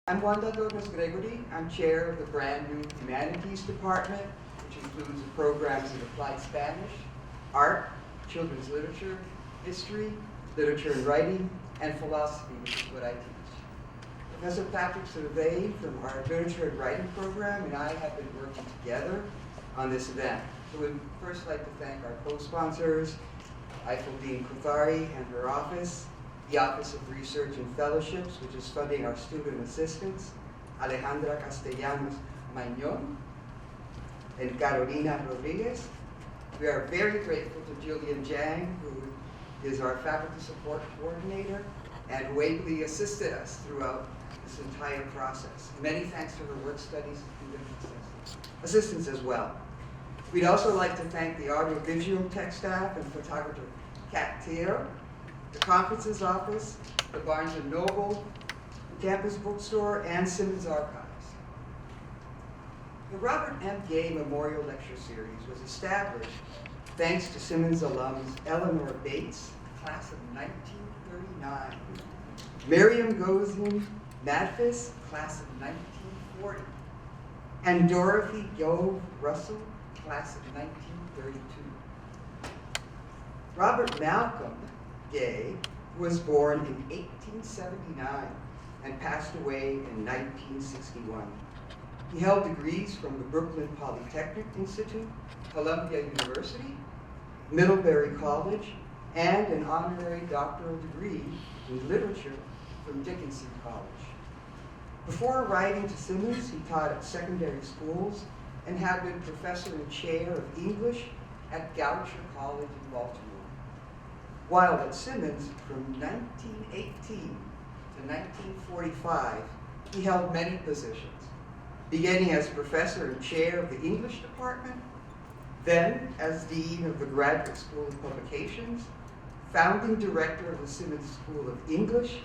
I'm Wanda Douglas-Gregory. I'm chair of the brand new Humanities Department, which includes the programs in Applied Spanish, Art, Children's Literature, History, Literature and Writing, and Philosophy, which is what I teach. Professor Patrick Survey from our Literature and Writing program and I have been working together on this event. So we'd first like to thank our co-sponsors, Eifeldine Kuthari and her office, the Office of Research and Fellowships, which is funding our student assistants, Alejandra Castellanos Magnon and Carolina Rodriguez. We are very grateful to Julian Jang, who is our faculty support coordinator and who ably assisted us throughout this entire process. Many thanks to her work studies and assistants as well. We'd also like to thank the audiovisual tech staff and photographer Kat Thier, the conferences office, the Barnes & Noble, the campus bookstore, and Simmons Archives. The Robert M. Gay Memorial Lecture Series was established thanks to Simmons alums Eleanor Bates, class of 1939, Miriam Gozin Madfis, class of 1940, and Dorothy Gove Russell, class of 1932. Robert Malcolm Gay was born in 1879 and passed away in 1961. He held degrees from the Brooklyn Polytechnic Institute, Columbia University, Middlebury College, and an honorary doctoral degree in literature from Dickinson College. Before arriving to Simmons, he taught at secondary schools and had been professor and chair of English at Goucher College in Baltimore. While at Simmons from 1918 to 1945, he held many positions, beginning as professor and chair of the English department, then as dean of the Graduate School of Publications, founding director of the Simmons School of English,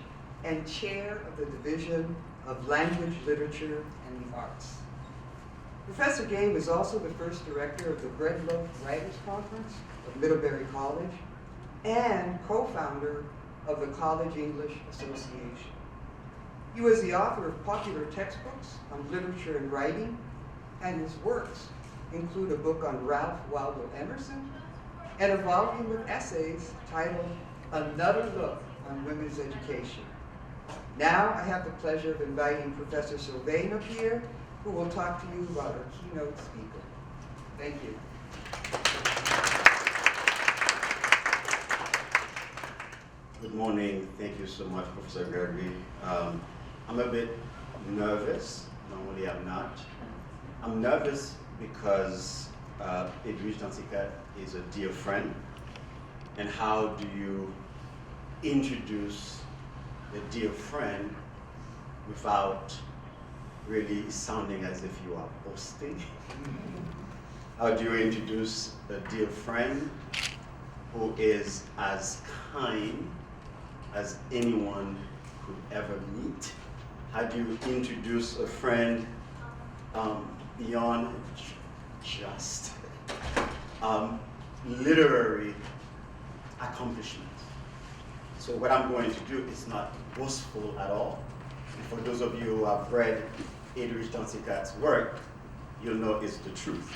and chair of the Division of Language, Literature, and the Arts. Professor Gay was also the first director of the Breadloaf Writers Conference of Middlebury College and co-founder of the College English Association. He was the author of popular textbooks on literature and writing, and his works include a book on Ralph Waldo Emerson and a volume of essays titled Another Look on Women's Education. Now I have the pleasure of inviting Professor Sylvain up here, who will talk to you about our keynote speaker. Thank you. Good morning. Thank you so much, Professor Gregory. I'm a bit nervous. Normally I'm not. I'm nervous because Edwidge Danticat is a dear friend. And how do you introduce a dear friend without really sounding as if you are boasting? How do you introduce a dear friend who is as kind as anyone could ever meet? How do you introduce a friend beyond just literary accomplishment? So what I'm going to do is not boastful at all. And for those of you who have read Edwidge Danticat's work, you'll know it's the truth.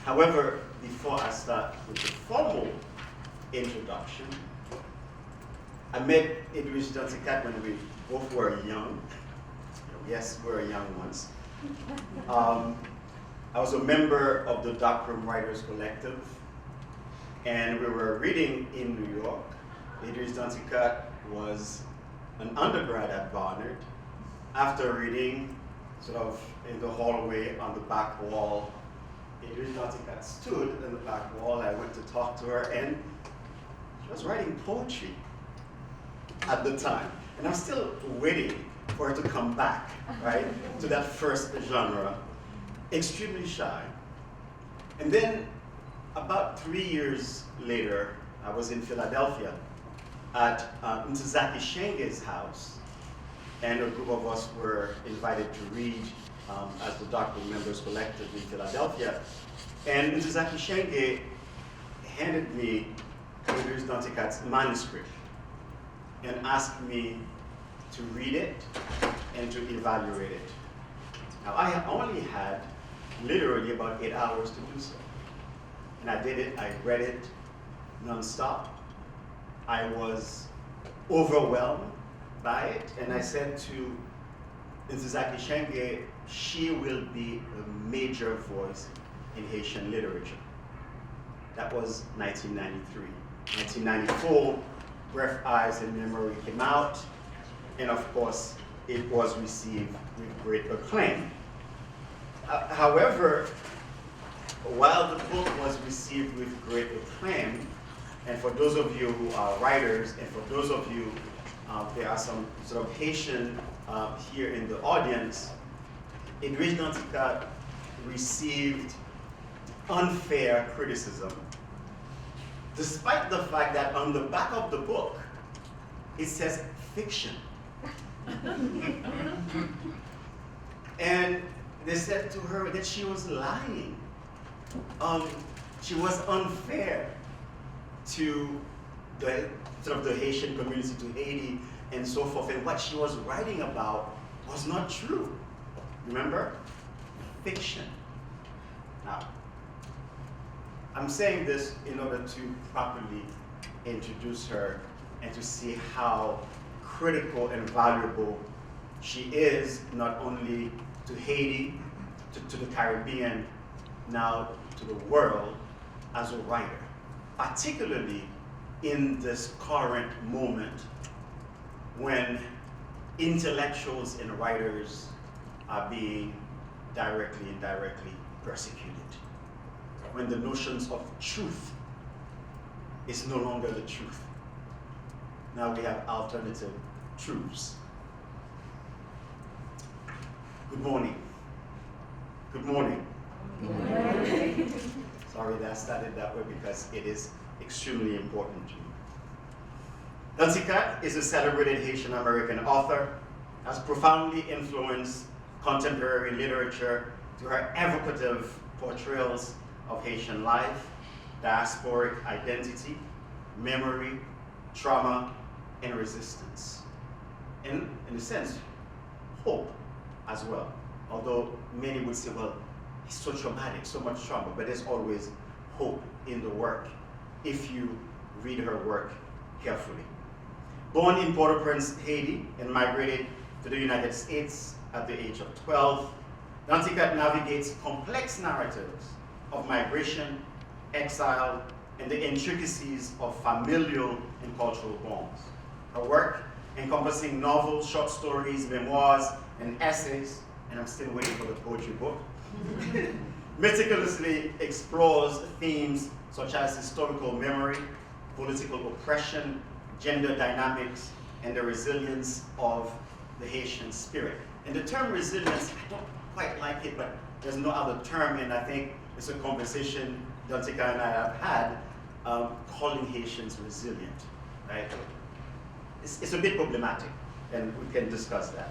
However, before I start with the formal introduction, I met Edwidge Danticat when we both were young. Yes, we were young ones. I was a member of the Darkroom Writers Collective, and we were reading in New York. Edwidge Danticat was an undergrad at Barnard. After reading, sort of in the hallway on the back wall, Edwidge Danticat stood in the back wall. I went to talk to her, and she was writing poetry at the time. And I'm still waiting for her to come back, right, to that first genre. Extremely shy. And then about 3 years later, I was in Philadelphia at Mosaique Shenge's house, and a group of us were invited to read as the Darkroom Members Collective in Philadelphia. And Mosaique Shenge handed me Edwidge Danticat's manuscript and asked me to read it and to evaluate it. Now, I only had literally about 8 hours to do so. And I did it, I read it nonstop. I was overwhelmed by it, and I said to Ntizaki Shenge, she will be a major voice in Haitian literature. That was 1993. 1994, Breath, Eyes, and Memory came out, and of course, it was received with great acclaim. However, while the book was received with great acclaim, and for those of you who are writers, and for those of you, there are some sort of Haitian here in the audience, Edwidge Danticat received unfair criticism, despite the fact that on the back of the book, it says fiction. And they said to her that she was lying. She was unfair to the sort of the Haitian community, to Haiti, and so forth. And what she was writing about was not true. Remember? Fiction. Now, I'm saying this in order to properly introduce her and to see how critical and valuable she is, not only to Haiti, to the Caribbean, now to the world as a writer, particularly in this current moment when intellectuals and writers are being directly and indirectly persecuted, when the notions of truth is no longer the truth. Now we have alternative truths. Good morning. Good morning. Good morning. Sorry that I started that way because it is extremely important to me. Danticat is a celebrated Haitian American author, has profoundly influenced contemporary literature through her evocative portrayals of Haitian life, diasporic identity, memory, trauma, and resistance. And in a sense, hope as well. Although many would say, well, it's so traumatic, so much trauma, but there's always hope in the work if you read her work carefully. Born in Port-au-Prince, Haiti, and migrated to the United States at the age of 12, Danticat navigates complex narratives of migration, exile, and the intricacies of familial and cultural bonds. Her work, encompassing novels, short stories, memoirs, and essays, and I'm still waiting for the poetry book, meticulously explores themes such as historical memory, political oppression, gender dynamics, and the resilience of the Haitian spirit. And the term resilience, I don't quite like it, but there's no other term, and I think it's a conversation Danticat and I have had, calling Haitians resilient, right? It's a bit problematic, and we can discuss that.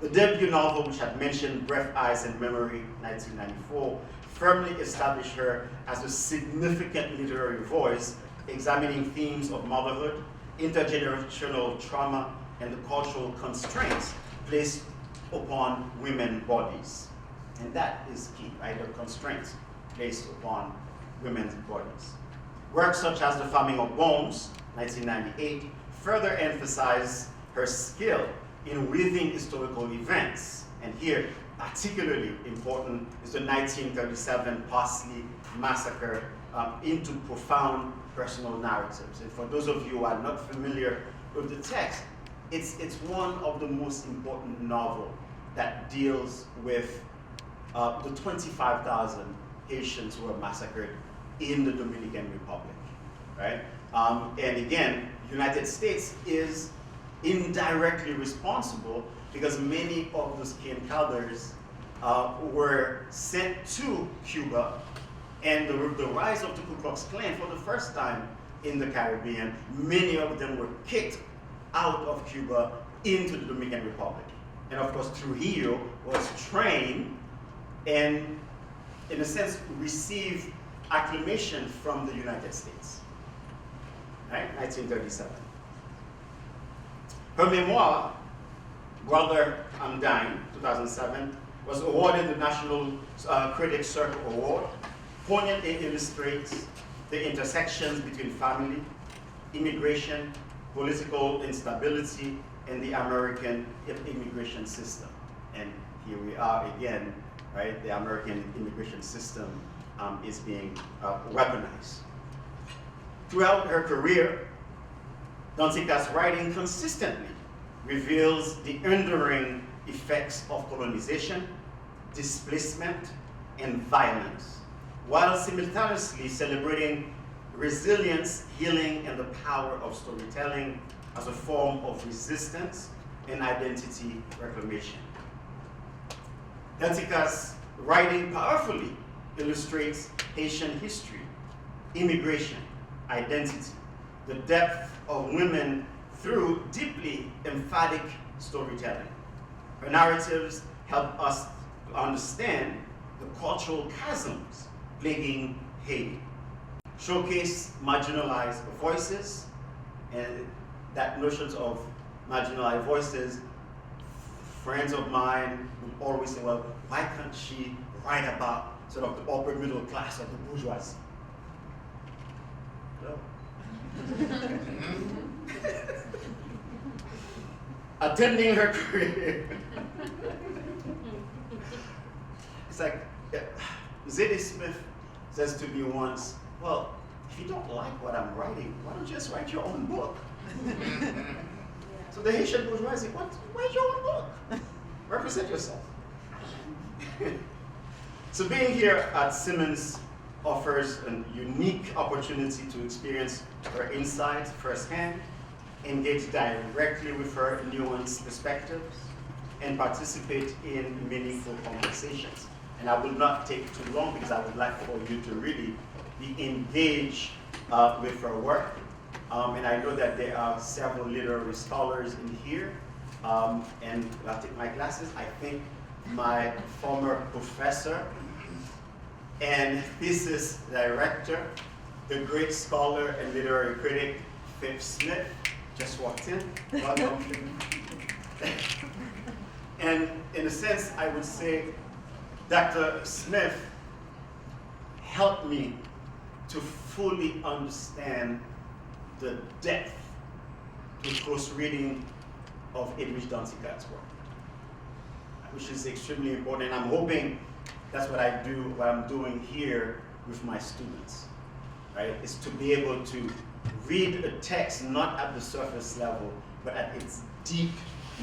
The debut novel, which I mentioned, Breath, Eyes, and Memory, 1994, firmly established her as a significant literary voice, examining themes of motherhood, intergenerational trauma, and the cultural constraints placed upon women's bodies. And that is key, right? The constraints placed upon women's bodies. Works such as The Farming of Bones, 1998, further emphasize her skill in weaving historical events. And here, particularly important is the 1937 Parsley Massacre into profound personal narratives. And for those of you who are not familiar with the text, it's one of the most important novels that deals with the 25,000 Haitians who were massacred in the Dominican Republic, right? And again, United States is indirectly responsible because many of those encounters were sent to Cuba, and the rise of the Ku Klux Klan for the first time in the Caribbean, many of them were kicked out of Cuba into the Dominican Republic. And of course, Trujillo was trained and, in a sense, received acclamation from the United States, right? 1937. Her memoir, Brother I'm Dying, 2007, was awarded the National Critics Circle Award. Poignantly illustrates the intersections between family, immigration, political instability, and the American immigration system. And here we are again, right? The American immigration system is being weaponized. Throughout her career, Danticat's writing consistently reveals the enduring effects of colonization, displacement, and violence, while simultaneously celebrating resilience, healing, and the power of storytelling as a form of resistance and identity reclamation. Danticat's writing powerfully illustrates Haitian history, immigration, identity, the depth of women through deeply emphatic storytelling. Her narratives help us understand the cultural chasms plaguing Haiti, showcase marginalized voices, and that notions of marginalized voices, friends of mine would always say, well, why can't she write about sort of the upper middle class of the bourgeoisie? No. Attending her career. It's like, Zadie Smith says to me once, well, if you don't like what I'm writing, why don't you just write your own book? So the Haitian bourgeoisie, write your own book. Represent yourself. So being here at Simmons offers a unique opportunity to experience her insights firsthand, engage directly with her nuanced perspectives, and participate in meaningful conversations. And I will not take too long because I would like for you to really be engaged with her work. And I know that there are several literary scholars in here. And I'll take my glasses. I think my former professor and thesis director, the great scholar and literary critic, Phipps Smith, just walked in. Welcome. And in a sense, I would say Dr. Smith helped me to fully understand the depth to close reading of Edwidge Danticat's work, which is extremely important. And I'm hoping that's what I'm doing here with my students, right? Is to be able to read a text not at the surface level, but at its deep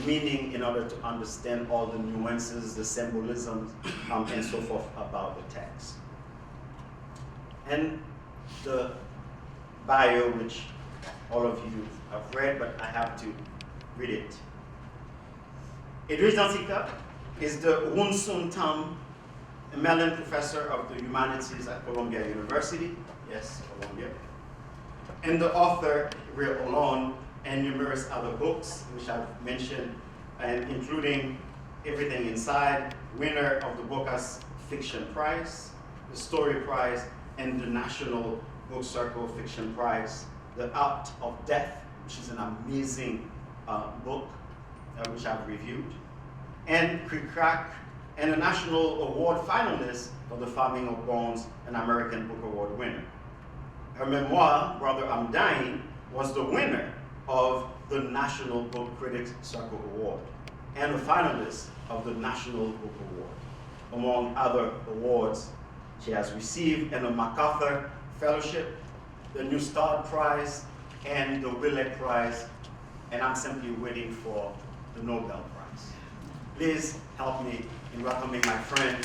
meaning in order to understand all the nuances, the symbolisms, and so forth about the text. And the bio, which all of you have read, but I have to read it. Edwidge Danticat is the Wunsun Tam Mellon Professor of the Humanities at Columbia University, yes, Columbia, and the author, Real Alone, and numerous other books, which I've mentioned, and including Everything Inside, winner of the Booker's Fiction Prize, the Story Prize, and the National Book Circle Fiction Prize, The Art of Death, which is an amazing book, which I've reviewed, and Crick-Crack, and a National Award finalist for The Farming of Bones, an American Book Award winner. Her memoir, Brother I'm Dying, was the winner of the National Book Critics Circle Award and a finalist of the National Book Award, among other awards she has received, and the MacArthur Fellowship, the New Start Prize, and the Willett Prize, and I'm simply waiting for the Nobel Prize. Please help me in welcoming my friend.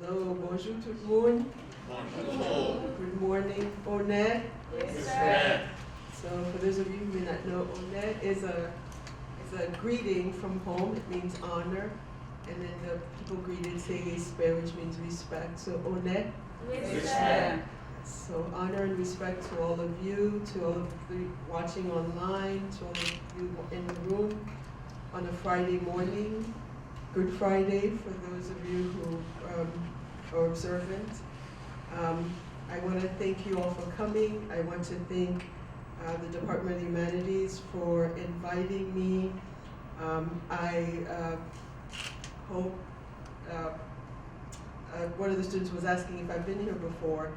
Hello, bonjour tout le monde. Bonjour. Good morning, Onet. Yes, sir. So for those of you who may not know, Onet is a greeting from home. It means honor. And then the people greeted say respect, which means respect. So Onet. Respect. So honor and respect to all of you, to all of you watching online, to all of you in the room on a Friday morning. Good Friday for those of you who or observant. I want to thank you all for coming. I want to thank the Department of Humanities for inviting me. I hope, one of the students was asking if I've been here before.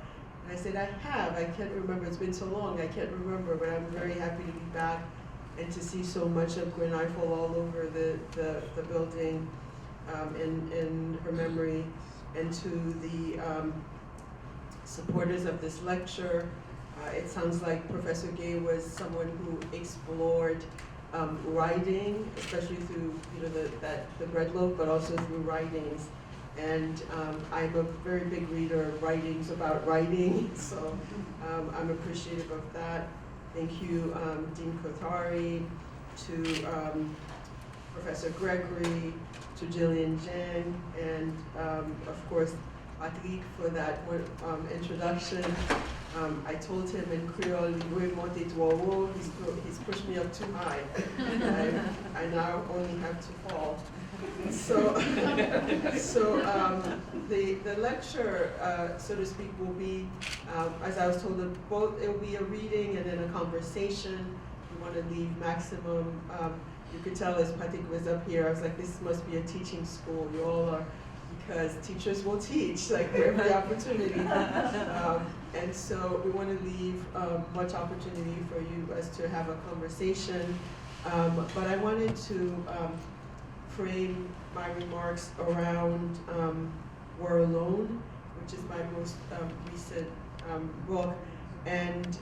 And I said, I have. I can't remember. It's been so long. I can't remember, but I'm very happy to be back and to see so much of Gwen Eiffel all over the building in her memory, and to the supporters of this lecture. It sounds like Professor Gay was someone who explored writing, especially through the bread loaf, but also through writings. And I'm a very big reader of writings about writing, so I'm appreciative of that. Thank you, Dean Kothari, to Professor Gregory, to Jillian Jang, and of course, Patrick for that introduction. I told him in Creole, he's pushed me up too high. I now only have to fall. So the lecture, so to speak, will be, as I was told, it will be a reading and then a conversation. We want to leave maximum. You could tell as Patrick was up here, I was like, this must be a teaching school. You all are, because teachers will teach, like every opportunity. And so we want to leave much opportunity for you as to have a conversation. But I wanted to frame my remarks around We're Alone, which is my most recent book. And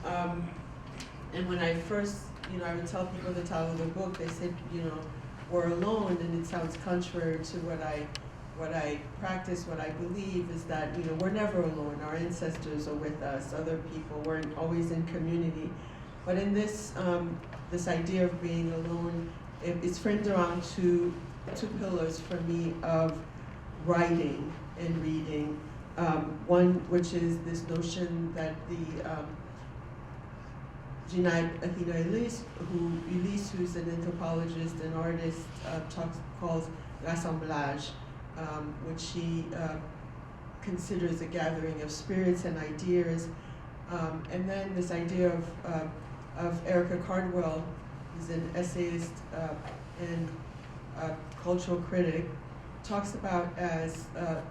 when I first, I would tell people the title of the book, they said, we're alone, and it sounds contrary to what I practice, what I believe is that, we're never alone. Our ancestors are with us, other people, we're always in community. But in this, this idea of being alone, it's framed around two pillars for me of writing and reading. One, which is this notion that the Gina Elise, who's an anthropologist and artist, calls rassemblage, which she considers a gathering of spirits and ideas. And then this idea of Erica Cardwell, who's an essayist and cultural critic, talks about as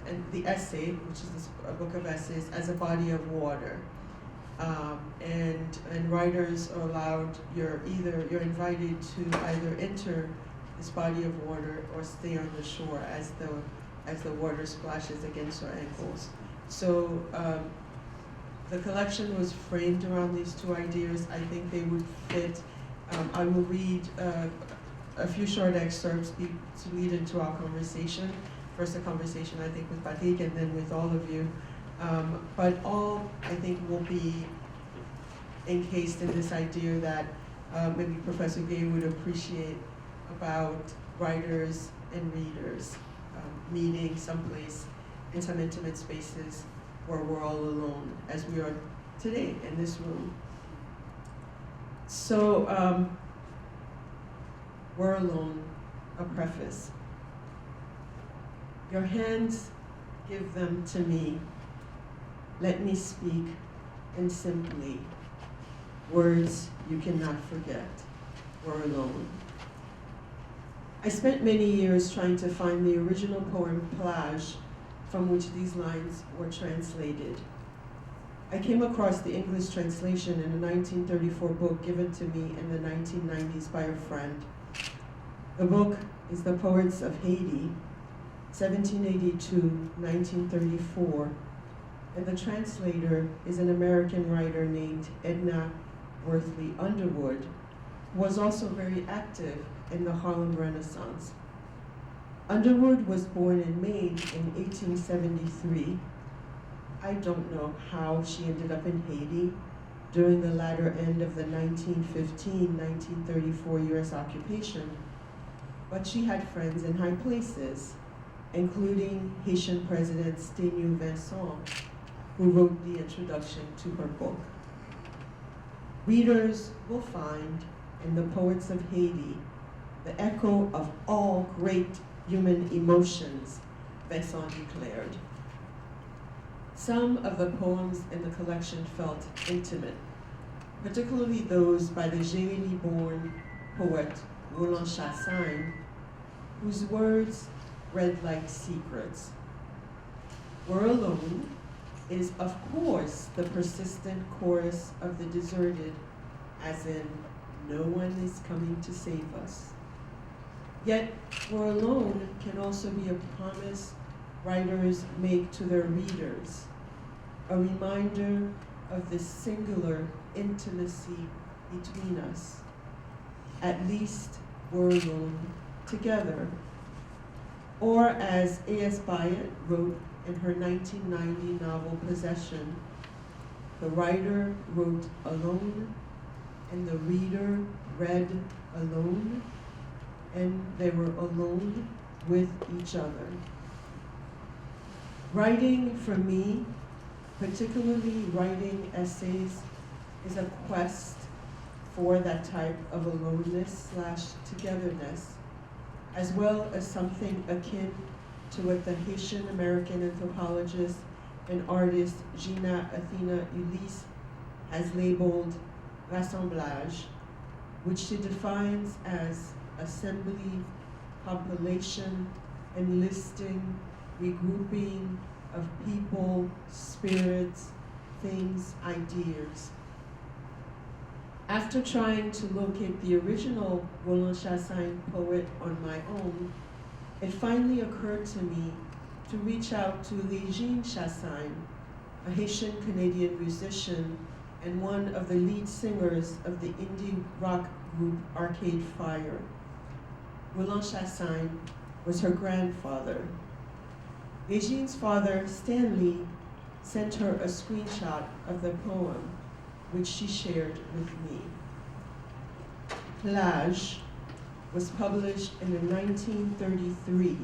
and the essay, which is a book of essays, as a body of water. And writers are allowed, you're invited to either enter this body of water or stay on the shore as the water splashes against your ankles. So the collection was framed around these two ideas. I think they would fit. I will read a few short excerpts to lead into our conversation. First, a conversation, I think, with Patrick, and then with all of you. But all, I think, will be encased in this idea that maybe Professor Gay would appreciate about writers and readers meeting someplace in some intimate spaces where we're all alone, as we are today in this room. So, We're Alone, a preface. Your hands, give them to me. Let me speak, and simply, words you cannot forget. We're alone. I spent many years trying to find the original poem Plage, from which these lines were translated. I came across the English translation in a 1934 book given to me in the 1990s by a friend. The book is The Poets of Haiti, 1782-1934, and the translator is an American writer named Edna Worthley Underwood, who was also very active in the Harlem Renaissance. Underwood was born in Maine in 1873. I don't know how she ended up in Haiti during the latter end of the 1915-1934 US occupation, but she had friends in high places, including Haitian President Sténu Vincent, who wrote the introduction to her book. Readers will find in The Poets of Haiti the echo of all great human emotions, Vincent declared. Some of the poems in the collection felt intimate, particularly those by the Jérémy-born poet Roland Chassagne, whose words read like secrets. We're alone is, of course, the persistent chorus of the deserted, as in, no one is coming to save us. Yet, we're alone can also be a promise writers make to their readers, a reminder of this singular intimacy between us. At least we're alone together. Or as A.S. Byatt wrote in her 1990 novel Possession, the writer wrote alone, and the reader read alone, and they were alone with each other. Writing for me, particularly writing essays, is a quest for that type of aloneness/togetherness, as well as something akin to what the Haitian-American anthropologist and artist Gina Athena Ulysse has labeled rassemblage, which she defines as assembly, compilation, enlisting, regrouping of people, spirits, things, ideas. After trying to locate the original Roland Chassagne poet on my own, it finally occurred to me to reach out to Régine Chassagne, a Haitian-Canadian musician and one of the lead singers of the indie rock group Arcade Fire. Roland Chassagne was her grandfather. Régine's father, Stanley, sent her a screenshot of the poem, which she shared with me. Plage was published in a 1933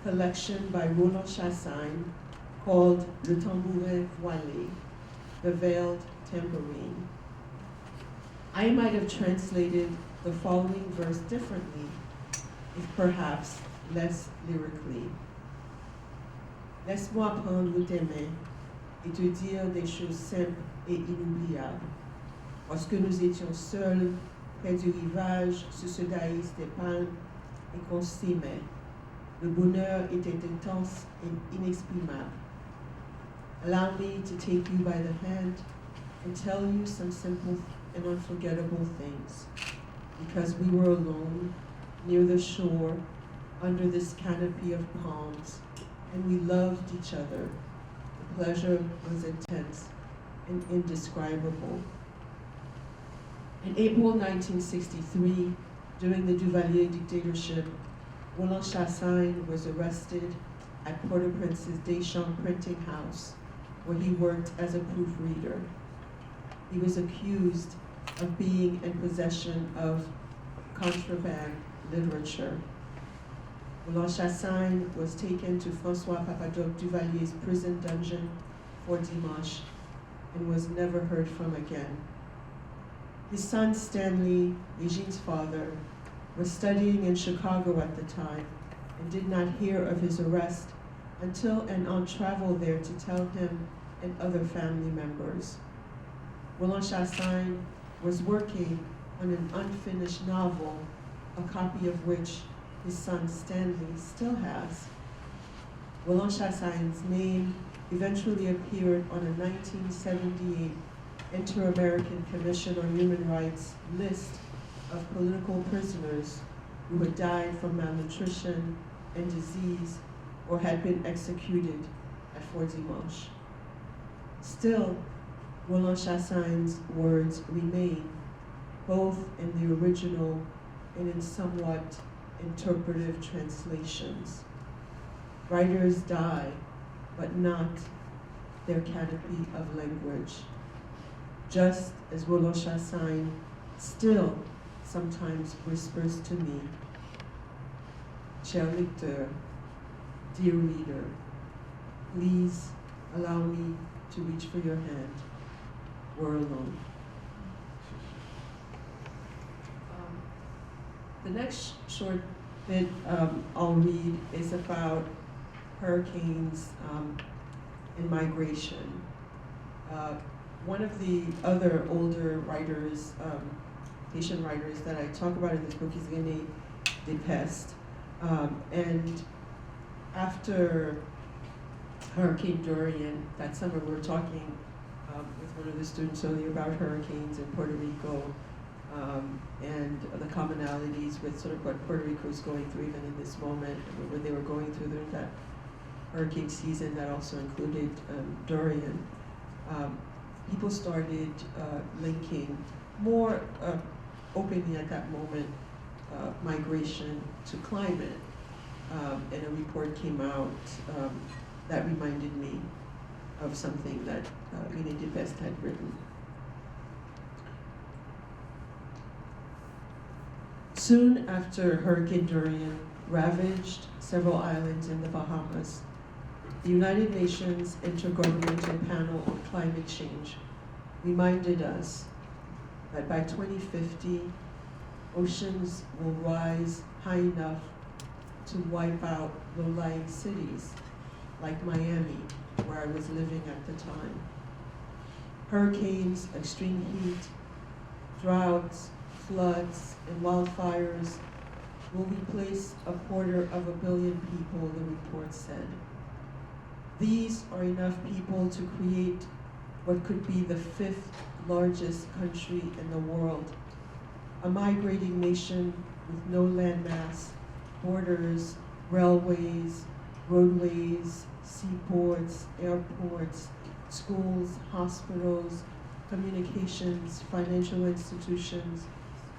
collection by Roland Chassagne called Le Tambourin Voilé, the Veiled Tambourine. I might have translated the following verse differently, if perhaps less lyrically. Laisse-moi prendre tes mains et te dire des choses simples et inoubliables. Lorsque nous étions seuls, près du rivage, sous ce daïs des palmes, et qu'on s'aimait, le bonheur était intense et inexprimable. Allow me to take you by the hand and tell you some simple and unforgettable things, because we were alone, near the shore, under this canopy of palms, and we loved each other. The pleasure was intense and indescribable. In April 1963, during the Duvalier dictatorship, Roland Chassagne was arrested at Port-au-Prince's Deschamps printing house, where he worked as a proofreader. He was accused of being in possession of contraband literature. Roland Chassagne was taken to François Papadoc Duvalier's prison dungeon for Dimanche and was never heard from again. His son Stanley, Régine's father, was studying in Chicago at the time and did not hear of his arrest until an aunt traveled there to tell him and other family members. Roland Chassagne was working on an unfinished novel, a copy of which his son Stanley still has. Roland Chassagne's name eventually appeared on a 1978 Inter-American Commission on Human Rights list of political prisoners who had died from malnutrition and disease or had been executed at Fort Dimanche. Still, Roland Chassagne's words remain, both in the original and in somewhat interpretive translations. Writers die, but not their canopy of language. Just as Roland Chassagne still sometimes whispers to me, cher lecteur, dear reader, please allow me to reach for your hand. We're alone. The next short bit I'll read is about hurricanes and migration. One of the other older writers, Haitian writers that I talk about in this book is René Depeste. And after Hurricane Dorian, that summer we were talking with one of the students earlier about hurricanes in Puerto Rico and the commonalities with sort of what Puerto Rico is going through even in this moment, what they were going through during that hurricane season that also included Dorian. People started linking more openly at that moment migration to climate. And a report came out that reminded me of something that René Depeste had written. Soon after Hurricane Dorian ravaged several islands in the Bahamas, the United Nations Intergovernmental Panel on Climate Change reminded us that by 2050, oceans will rise high enough to wipe out low-lying cities like Miami, where I was living at the time. Hurricanes, extreme heat, droughts, floods, and wildfires will replace 250 million people, the report said. These are enough people to create what could be the 5th largest country in the world, a migrating nation with no landmass, borders, railways, roadways, seaports, airports, schools, hospitals, communications, financial institutions,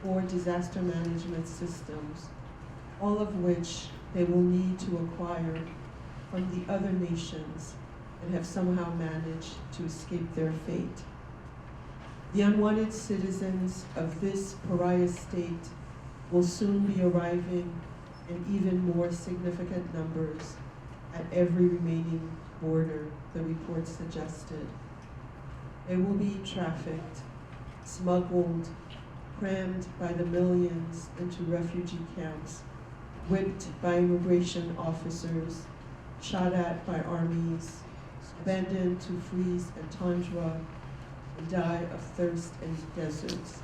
or disaster management systems, all of which they will need to acquire from the other nations and have somehow managed to escape their fate. The unwanted citizens of this pariah state will soon be arriving in even more significant numbers at every remaining border, the report suggested. They will be trafficked, smuggled, crammed by the millions into refugee camps, whipped by immigration officers, shot at by armies, abandoned to freeze and tundra, and die of thirst in deserts.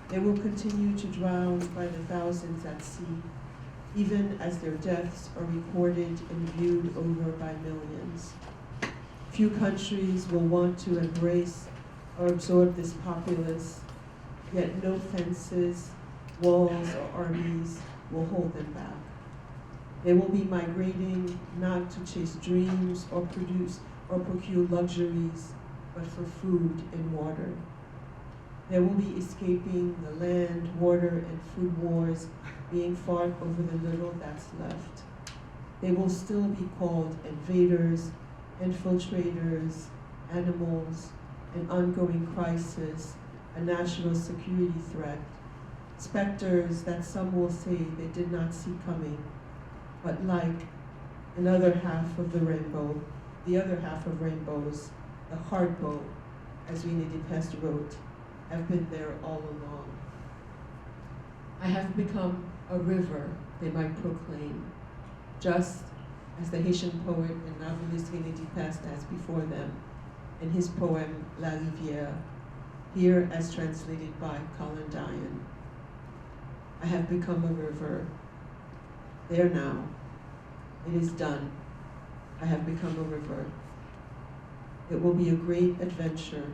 They will continue to drown by the thousands at sea, even as their deaths are recorded and viewed over by millions. Few countries will want to embrace or absorb this populace, yet no fences, walls, or armies will hold them back. They will be migrating not to chase dreams or produce or procure luxuries, but for food and water. They will be escaping the land, water, and food wars being fought over the little that's left. They will still be called invaders, infiltrators, animals, an ongoing crisis, a national security threat, specters that some will say they did not see coming, but like another half of the rainbow, the other half of rainbows, the hard bow, as René Depeste wrote, have been there all along. I have become a river, they might proclaim, just as the Haitian poet and novelist René Depeste has before them in his poem La Rivière, here as translated by Colin Dion. I have become a river. There now. It is done. I have become a river. It will be a great adventure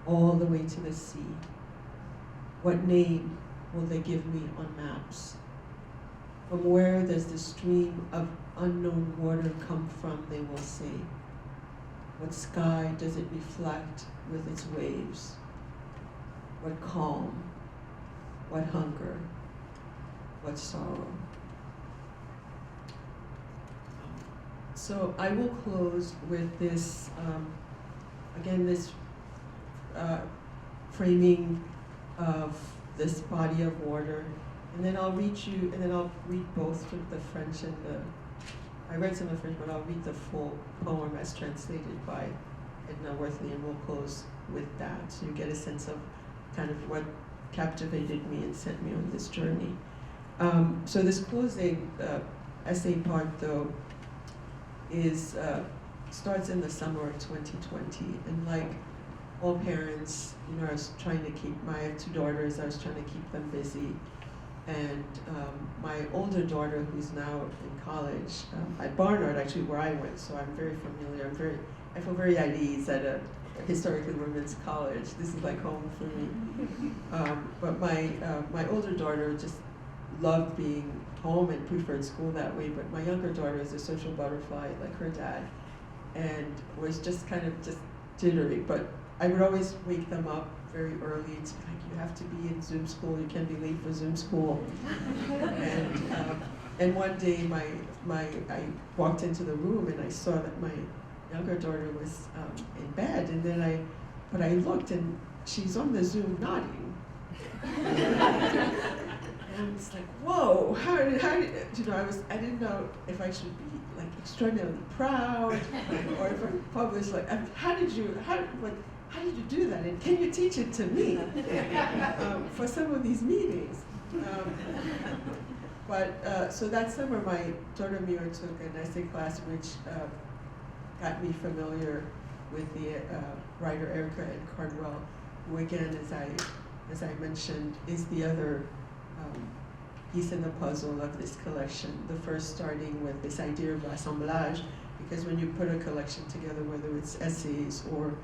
all the way to the sea. What name will they give me on maps? From where does the stream of unknown water come from, they will say. What sky does it reflect with its waves? What calm, what hunger, what sorrow. So I will close with this, again, this framing of this body of water. And then I'll read both the French and I read some of the French, but I'll read the full poem as translated by Edna Worthley, and we'll close with that. So you get a sense of kind of what captivated me and sent me on this journey. So this closing essay part, though, is starts in the summer of 2020, and like all parents, you know, I was trying to I have 2 daughters, I was trying to keep them busy. And my older daughter, who's now in college, at Barnard, actually where I went, so I'm very familiar, I feel very at ease at a historically women's college. This is like home for me. But my older daughter just loved being home and preferred school that way, but my younger daughter is a social butterfly like her dad, and was just kind of just jittery. But I would always wake them up very early. It's like, you have to be in Zoom school, you can't be late for Zoom school. And one day I walked into the room and I saw that my younger daughter was in bed, and then I looked and she's on the Zoom nodding. And it's like, whoa, how did you know, I didn't know if I should be like extraordinarily proud or if I published like, how did you do that? And can you teach it to me for some of these meetings? So that summer, my daughter Mira took an essay class, which got me familiar with the writer Erica and Cardwell, who again, as I mentioned, is the other piece in the puzzle of this collection. The first starting with this idea of assemblage, because when you put a collection together, whether it's essays or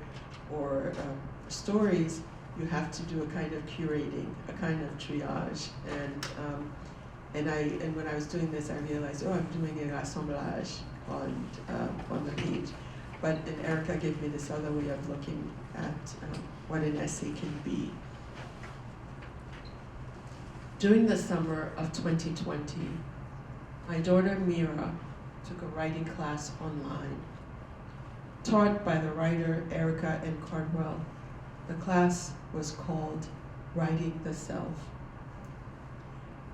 stories, you have to do a kind of curating, a kind of triage. And when I was doing this, I realized, oh, I'm doing an assemblage on the page. And Erica gave me this other way of looking at what an essay can be. During the summer of 2020, my daughter Mira took a writing class online, taught by the writer Erica and Cardwell. The class was called Writing the Self.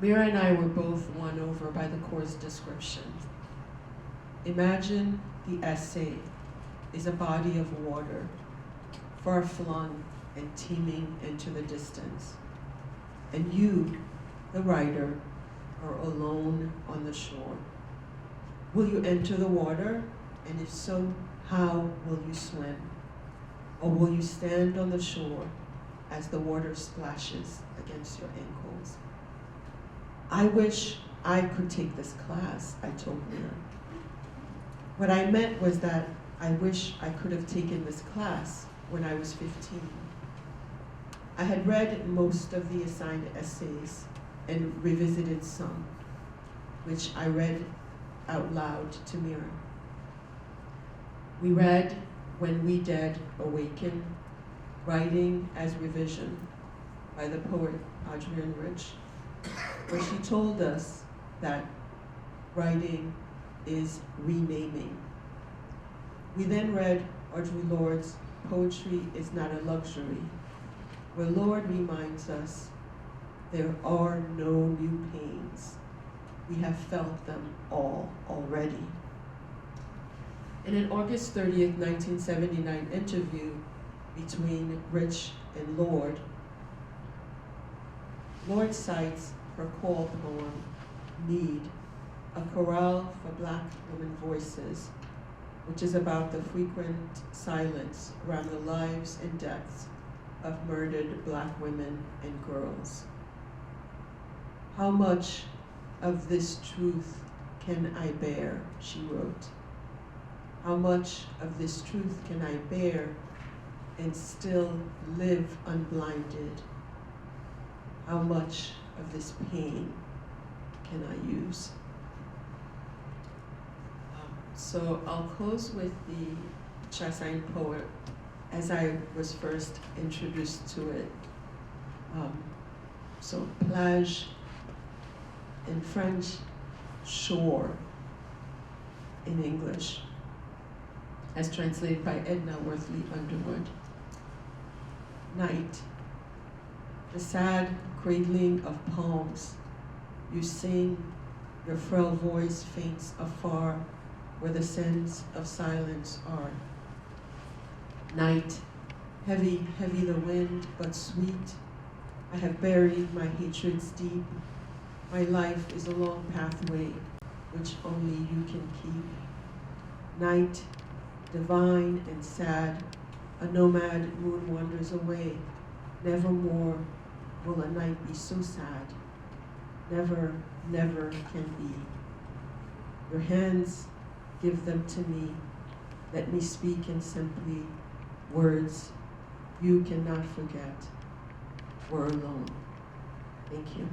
Mira and I were both won over by the course description. Imagine the essay is a body of water, far-flung and teeming into the distance. And you, the writer, are alone on the shore. Will you enter the water? And if so, how will you swim? Or will you stand on the shore as the water splashes against your ankles? I wish I could take this class, I told Mira. What I meant was that I wish I could have taken this class when I was 15. I had read most of the assigned essays and revisited some, which I read out loud to Mira. We read When We Dead Awaken, Writing as Revision by the poet Adrienne Rich, where she told us that writing is renaming. We then read Audre Lorde's Poetry is Not a Luxury, where Lorde reminds us there are no new pains. We have felt them all already. In an August 30th, 1979 interview between Rich and Lorde cites her call poem, Need, a chorale for Black women voices, which is about the frequent silence around the lives and deaths of murdered Black women and girls. How much of this truth can I bear, she wrote. How much of this truth can I bear and still live unblinded? How much of this pain can I use? So I'll close with the Chassagne poet as I was first introduced to it. So plage in French, shore in English, as translated by Edna Worthley Underwood. Night, the sad cradling of palms, you sing, your frail voice faints afar where the sands of silence are. Night, heavy, heavy the wind, but sweet, I have buried my hatreds deep. My life is a long pathway which only you can keep. Night, divine and sad, a nomad moon wanders away. Nevermore will a night be so sad. Never, never can be. Your hands, give them to me. Let me speak in simply words you cannot forget. We're alone. Thank you.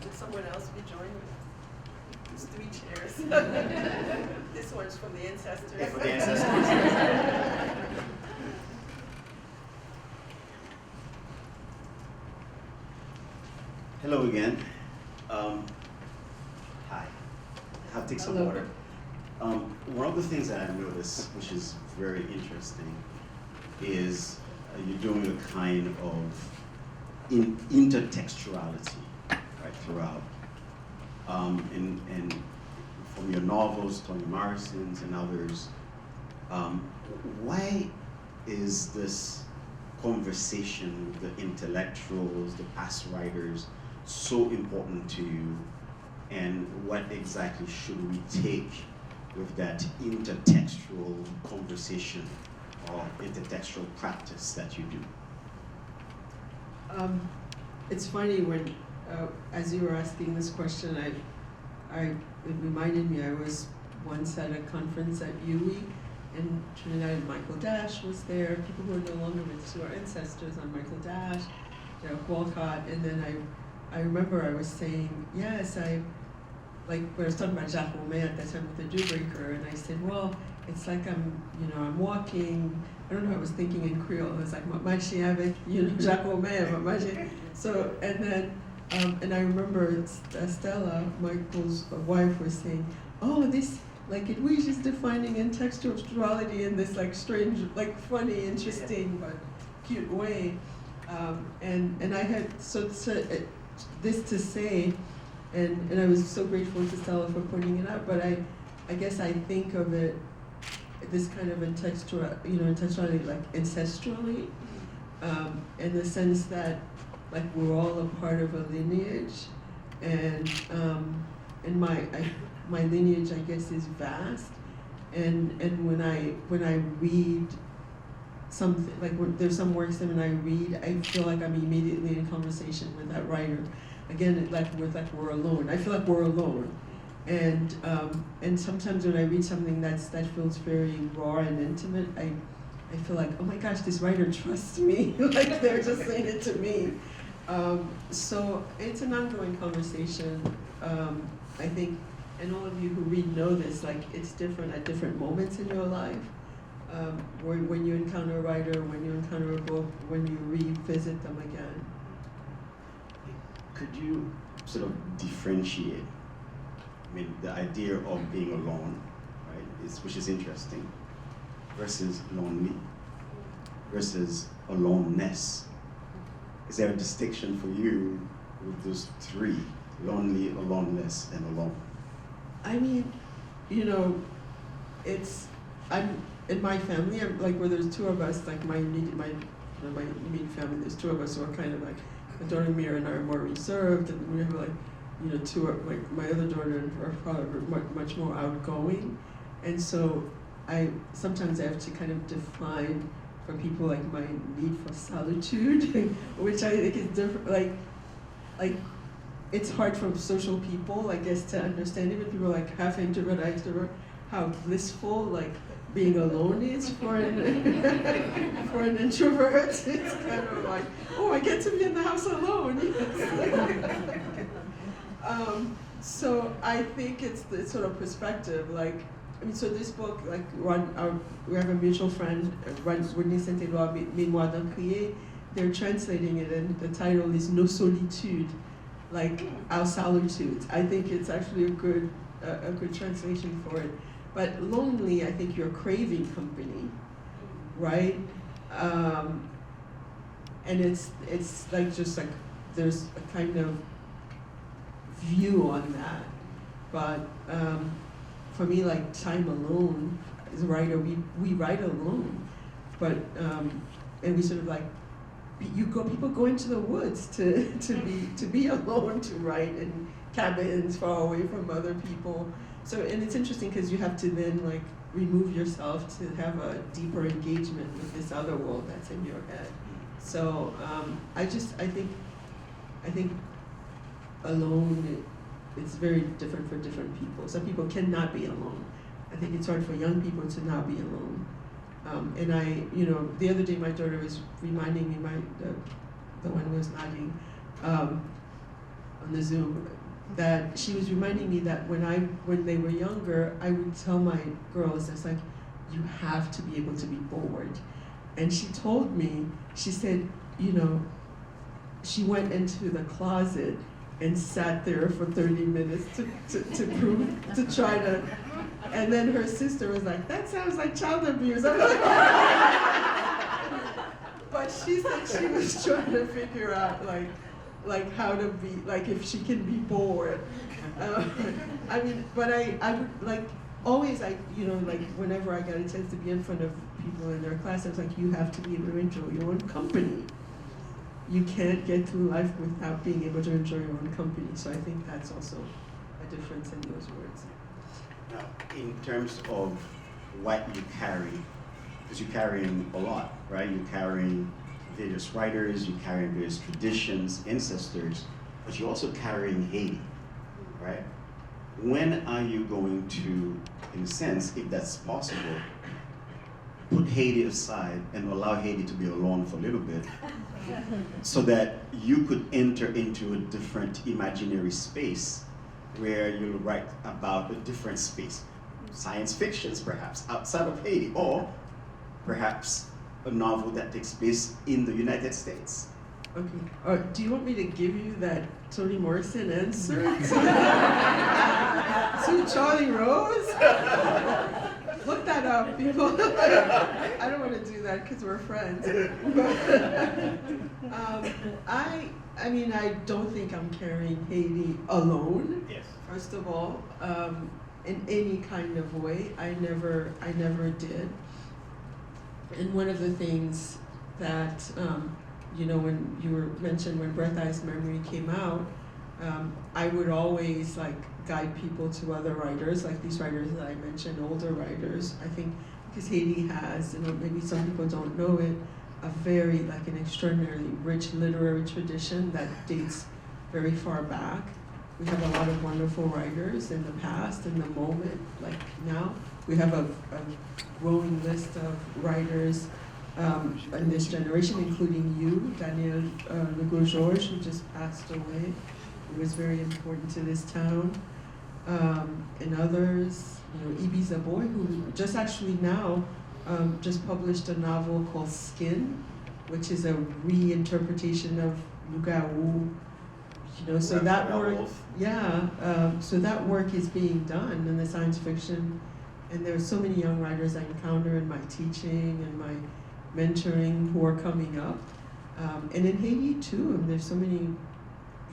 Would someone else be joining? There's 3 chairs. This one's from the ancestors. Yeah, for the ancestors. Hello again. Hi. I'll take some Hello. water. One of the things that I noticed, which is very interesting, is you're doing a kind of intertextuality right throughout. And from your novels, Toni Morrison's and others, why is this conversation with the intellectuals, the past writers, so important to you? And what exactly should we take with that intertextual conversation or intertextual practice that you do? It's funny when, as you were asking this question, it reminded me I was once at a conference at UWI, and Trinidad and Michael Dash was there, people who are no longer with us, who are ancestors on Michael Dash, Derek Walcott, and then I remember I was saying, yes, like when I was talking about Jacques Romain at that time with the Dewbreaker, and I said, well, it's like I'm walking, I don't know, I was thinking in Creole, it was like, Machi avec, Jacques Romain, Machi. So, and then, and I remember Stella, Michael's wife, was saying, oh, this, like Edwidge is defining intertextuality in this like strange, like funny, interesting, but cute way. And I had this to say, and I was so grateful to Stella for pointing it out, but I guess I think of it, this kind of intertextuality like ancestrally, in the sense that like we're all a part of a lineage, and my lineage, I guess, is vast, and when I read something, like when there's some works that when I read, I feel like I'm immediately in conversation with that writer. Again, we're alone. I feel like we're alone, and sometimes when I read something that feels very raw and intimate, I feel like, oh my gosh, this writer trusts me. Like they're just saying it to me. So it's an ongoing conversation. I think, and all of you who read know this, like it's different at different moments in your life. When you encounter a writer, when you encounter a book, when you revisit them again. Could you sort of differentiate, I mean, the idea of being alone, right, which is interesting, versus lonely, versus aloneness? Is there a distinction for you with those 3, lonely, aloneness, and alone? I mean, I'm in my family. I'm like where there's 2 of us. Like my immediate family. There's 2 of us who are kind of like my daughter Mira and I are more reserved, and we have like 2 of my other daughter and her father are much more outgoing, and so sometimes I have to kind of define for people like my need for solitude, which I think is different. Like it's hard for social people, I guess, to understand. Even people like half introvert, extrovert, how blissful like being alone is for an for an introvert. It's kind of like, oh, I get to be in the house alone. So I think it's the sort of perspective. Like, I mean, so this book, like we have a mutual friend, Rodney Saint-Éloi, Mémoire d'un crié. They're translating it, and the title is Nos solitudes, like our solitudes. I think it's actually a good translation for it. But lonely, I think you're craving company, right? And it's like just like there's a kind of view on that. But for me, like time alone, as a writer, we write alone, but and we sort of like people go into the woods to be alone, to write in cabins far away from other people. So, and it's interesting because you have to then like remove yourself to have a deeper engagement with this other world that's in your head. So I think alone, it's very different for different people. Some people cannot be alone. I think it's hard for young people to not be alone. And the other day my daughter was reminding me, the one who was nodding on the Zoom, that she was reminding me that when they were younger, I would tell my girls, it's like, you have to be able to be bored. And she told me, she said, she went into the closet and sat there for 30 minutes to try to, and then her sister was like, that sounds like child abuse. I'm like, but she said she was trying to figure out like how to be, like if she can be bored. I mean, but I would like, always like whenever I got a chance to be in front of people in their class, I was like, you have to be able to enjoy your own company. You can't get through life without being able to enjoy your own company. So I think that's also a difference in those words. Now, in terms of what you carry, because you're carrying a lot, right? You're carrying various writers, you're carrying various traditions, ancestors, but you're also carrying Haiti, right? When are you going to, in a sense, if that's possible, put Haiti aside and allow Haiti to be alone for a little bit, so that you could enter into a different imaginary space where you'll write about a different space, science fictions perhaps, outside of Haiti, or perhaps a novel that takes place in the United States. Okay. Do you want me to give you that Toni Morrison answer to Charlie Rose? Look that up, people. I don't want to do that because we're friends. I mean, I don't think I'm carrying Haiti alone. Yes. First of all, in any kind of way, I never did. And one of the things that when you were mentioned when Breath Ice Memory came out, I would always like guide people to other writers, like these writers that I mentioned, older writers. I think because Haiti has, maybe some people don't know it, a very like an extraordinarily rich literary tradition that dates very far back. We have a lot of wonderful writers in the past, in the moment, like now. We have a growing list of writers in this generation, including you, Daniel Legault-Georges, who just passed away. It was very important to this town. And others, Ibi Zaboy, who just actually now just published a novel called Skin, which is a reinterpretation of Lugaou. So that work, so that work is being done in the science fiction, and there's so many young writers I encounter in my teaching and my mentoring who are coming up, and in Haiti too. And there's so many,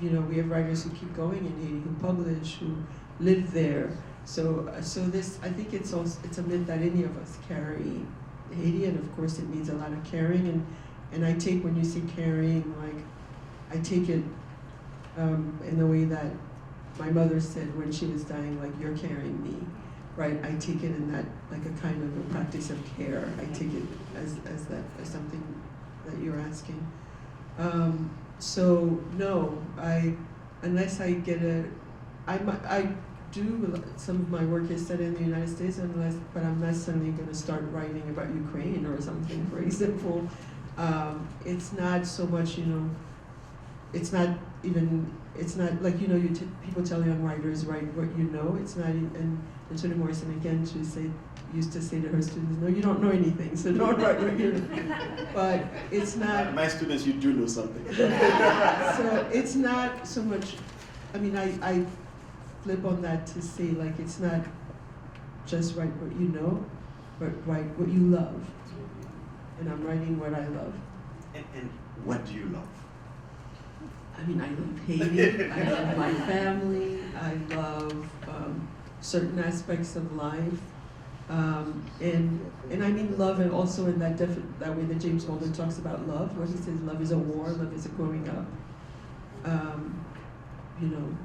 we have writers who keep going in Haiti, who publish, who live there. So this, I think it's a myth that any of us carry Haiti, and of course it needs a lot of caring. And I take, when you say carrying, like I take it in the way that my mother said when she was dying, like, you're carrying me, right? I take it in that, like a kind of a practice of care. I take it as something that you're asking. So no, unless I get I do, some of my work is set in the United States, but I'm not suddenly going to start writing about Ukraine or something, for example. It's not so much, it's not like, people tell young writers, write what you know. It's not, and Toni Morrison, again, used to say to her students, no, you don't know anything, so don't write what you know. But it's not. My students, you do know something. So it's not so much, I flip on that to say, like, it's not just write what you know, but write what you love. And I'm writing what I love. And what do you love? I love Haiti, I love my family, I love certain aspects of life. And I mean love, and also in that that way that James Baldwin talks about love, where he says love is a war, love is a growing up. You know.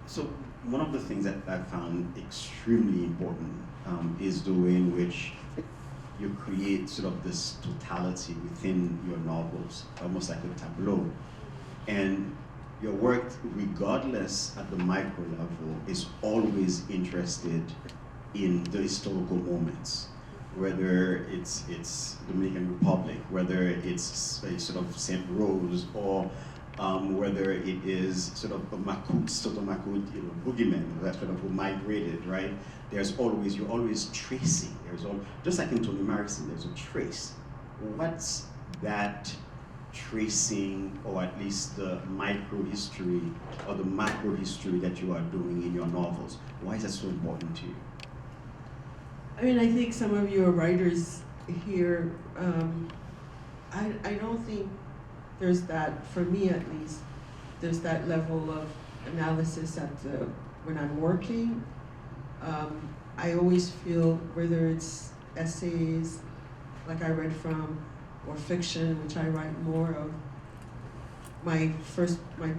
So one of the things that I found extremely important is the way in which you create sort of this totality within your novels, almost like a tableau. And your work, regardless at the micro level, is always interested in the historical moments, whether it's Dominican Republic, whether it's a sort of St. Rose, or whether it is sort of a Makut, sort of Makut, boogeymen that sort of migrated, right? You're always tracing. Just like in Toni Morrison, there's a trace. What's that tracing, or at least the micro history or the macro history that you are doing in your novels? Why is that so important to you? I mean, I think some of your writers here, I don't think there's that, for me at least, there's that level of analysis when I'm working. I always feel, whether it's essays, like I read from, or fiction, which I write more of, my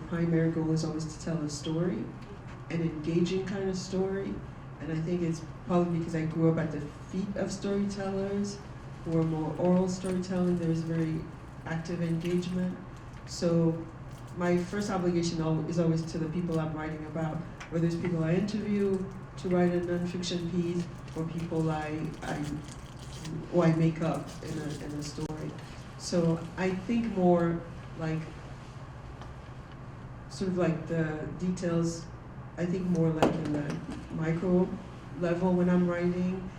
primary goal is always to tell a story, an engaging kind of story. And I think it's probably because I grew up at the feet of storytellers who are more oral storytelling. There's very active engagement. So my first obligation is always to the people I'm writing about, whether it's people I interview to write a nonfiction piece, or people I make up in a story. So I think more like, sort of like the details, I think more like in the micro level when I'm writing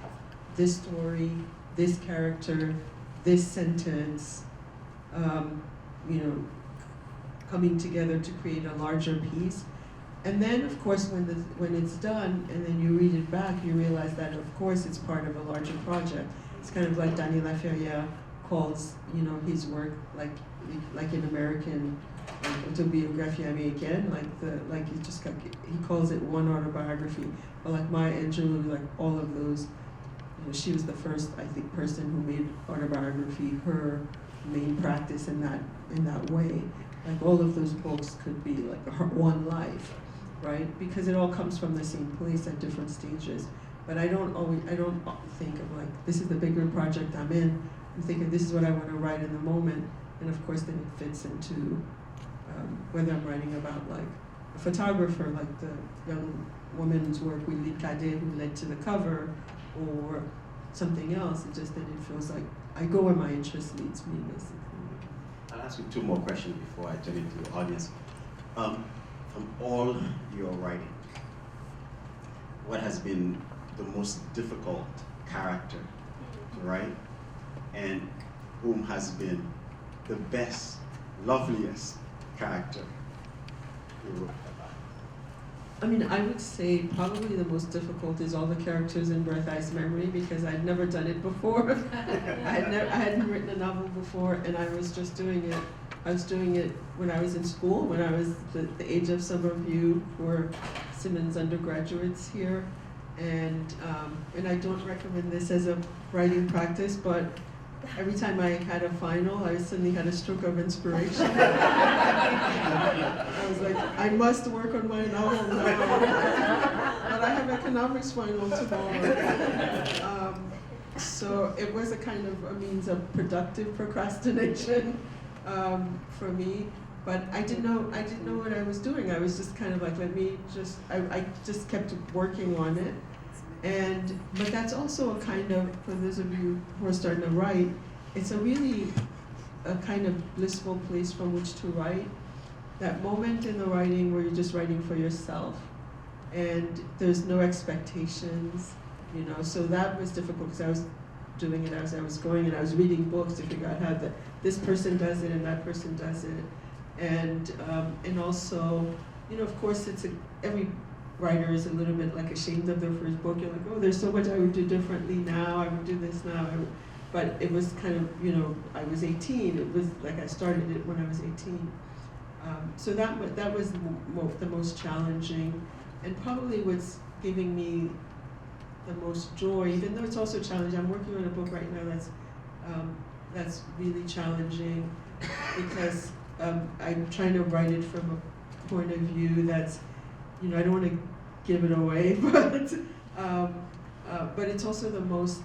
this story, this character, this sentence, coming together to create a larger piece. And then, of course, when it's done, and then you read it back, you realize that, of course, it's part of a larger project. It's kind of like Danny Laferrière calls, his work like in American biography américaine, he calls it one autobiography. But like Maya Angelou, like all of those, she was the first, I think, person who made autobiography her main practice in that way. Like all of those books could be like one life, right? Because it all comes from the same place at different stages. But I don't think of like, this is the bigger project I'm in. I'm thinking this is what I want to write in the moment. And of course then it fits into whether I'm writing about like a photographer, like the young woman's work with Lynn Cadet who led to the cover, or something else. It just, then it feels like I go where my interest leads me, basically. I'll ask you two more questions before I turn it to the audience. From all your writing, what has been the most difficult character to write, and whom has been the best, loveliest character you wrote about? I mean, I would say probably the most difficult is all the characters in Birth Ice Memory, because I'd never done it before. I hadn't written a novel before, and I was just doing it. I was doing it when I was in school, when I was the age of some of you who were Simmons undergraduates here. And I don't recommend this as a writing practice, but every time I had a final, I suddenly had a stroke of inspiration. I was like, I must work on my novel now. But I have economics final tomorrow. So it was a kind of a means of productive procrastination for me. But I didn't know what I was doing. I was just kind of like, I just kept working on it. But that's also a kind of, for those of you who are starting to write, it's a kind of blissful place from which to write. That moment in the writing where you're just writing for yourself, and there's no expectations, So that was difficult because I was doing it as I was going, and I was reading books to figure out how this person does it and that person does it, and also, of course, every writer is a little bit like ashamed of their first book. You're like, oh, there's so much I would do differently now. I would do this now. But it was kind of, I was 18. It was like I started it when I was 18. So that was the most challenging, and probably what's giving me the most joy, even though it's also challenging. I'm working on a book right now that's really challenging because I'm trying to write it from a point of view that's, I don't want to give it away, but it's also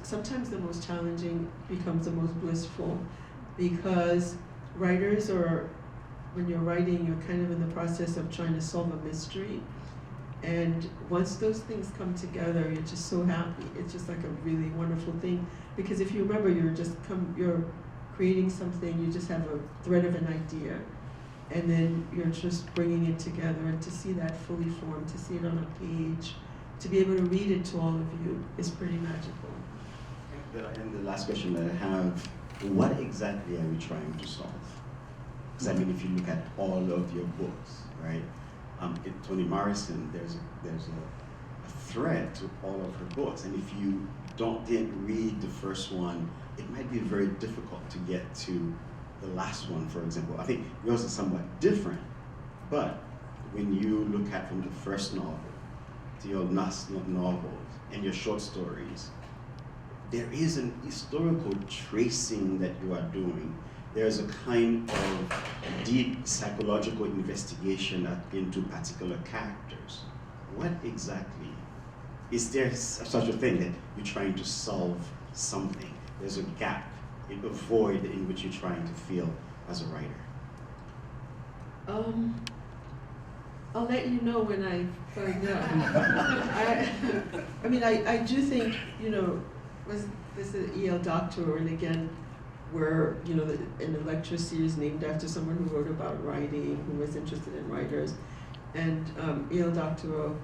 sometimes the most challenging becomes the most blissful, because writers when you're writing, you're kind of in the process of trying to solve a mystery. And once those things come together, you're just so happy. It's just like a really wonderful thing. Because if you remember, you're creating something, you just have a thread of an idea. And then you're just bringing it together, and to see that fully formed, to see it on a page, to be able to read it to all of you is pretty magical. And the last question that I have, what exactly are you trying to solve? Because I mean, if you look at all of your books, right? In Toni Morrison, there's a thread to all of her books, and if you didn't read the first one, it might be very difficult to get to the last one, for example. I think yours is somewhat different, but when you look at from the first novel to your last novels and your short stories, there is an historical tracing that you are doing. There's a kind of deep psychological investigation into particular characters. What exactly, is there such a thing that you're trying to solve something? There's a gap, a void in which you're trying to fill as a writer? I'll let you know when I find out. I do think, was this an EL doctoral, and again, we're, in a lecture series named after someone who wrote about writing, who was interested in writers. And EL doctoral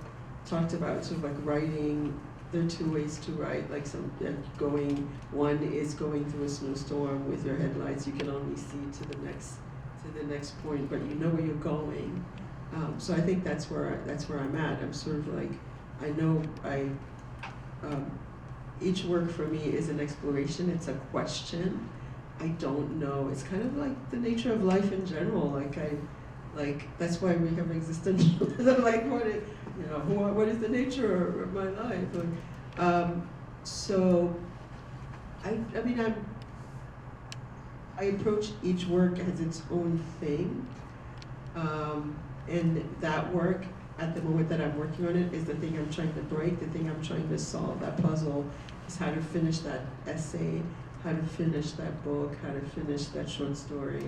talked about sort of like writing. There are two ways to write, like one is going through a snowstorm with your headlights, you can only see to the next point, but you know where you're going. So I think that's where I'm at. I'm sort of like, I know each work for me is an exploration, it's a question. I don't know. It's kind of like the nature of life in general. That's why we have existentialism. Like, what is the nature of my life? So, I approach each work as its own thing, and that work at the moment that I'm working on it is the thing I'm trying to break, the thing I'm trying to solve. That puzzle is how to finish that essay, how to finish that book, how to finish that short story,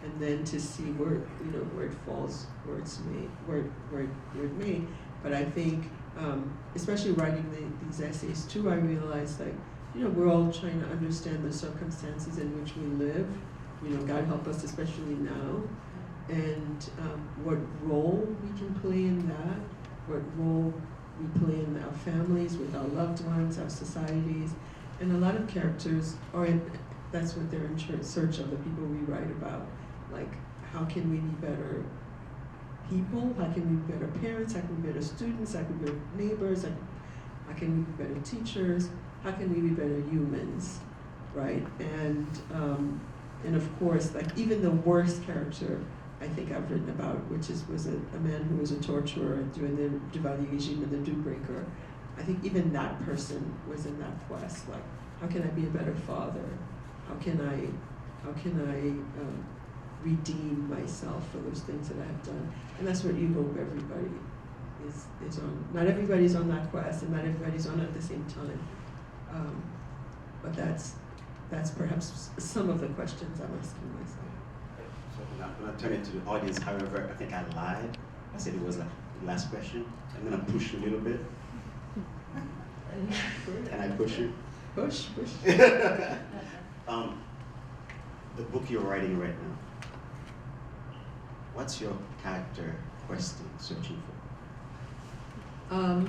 and then to see where it falls, where it's made, where it made. But I think, especially writing these essays too, I realized that we're all trying to understand the circumstances in which we live. God help us, especially now, and what role we can play in that, what role we play in our families, with our loved ones, our societies. And a lot of characters that's what they're in search of, the people we write about. Like, how can we be better people? How can we be better parents? How can we be better students? How can we be better neighbors? How can we be better teachers? How can we be better humans, right? And of course, like, even the worst character I think I've written about, which was a man who was a torturer during the Duvalier regime and the Dew Breaker. I think even that person was in that quest. Like, how can I be a better father? How can I redeem myself for those things that I have done? And that's what you hope everybody is on. Not everybody's on that quest, and not everybody's on it at the same time. But that's perhaps some of the questions I'm asking myself. So I'm going to turn it to the audience. However, I think I lied. I said it was like the last question. I'm going to push a little bit. Can I push you? Push. The book you're writing right now, what's your character questing, searching for?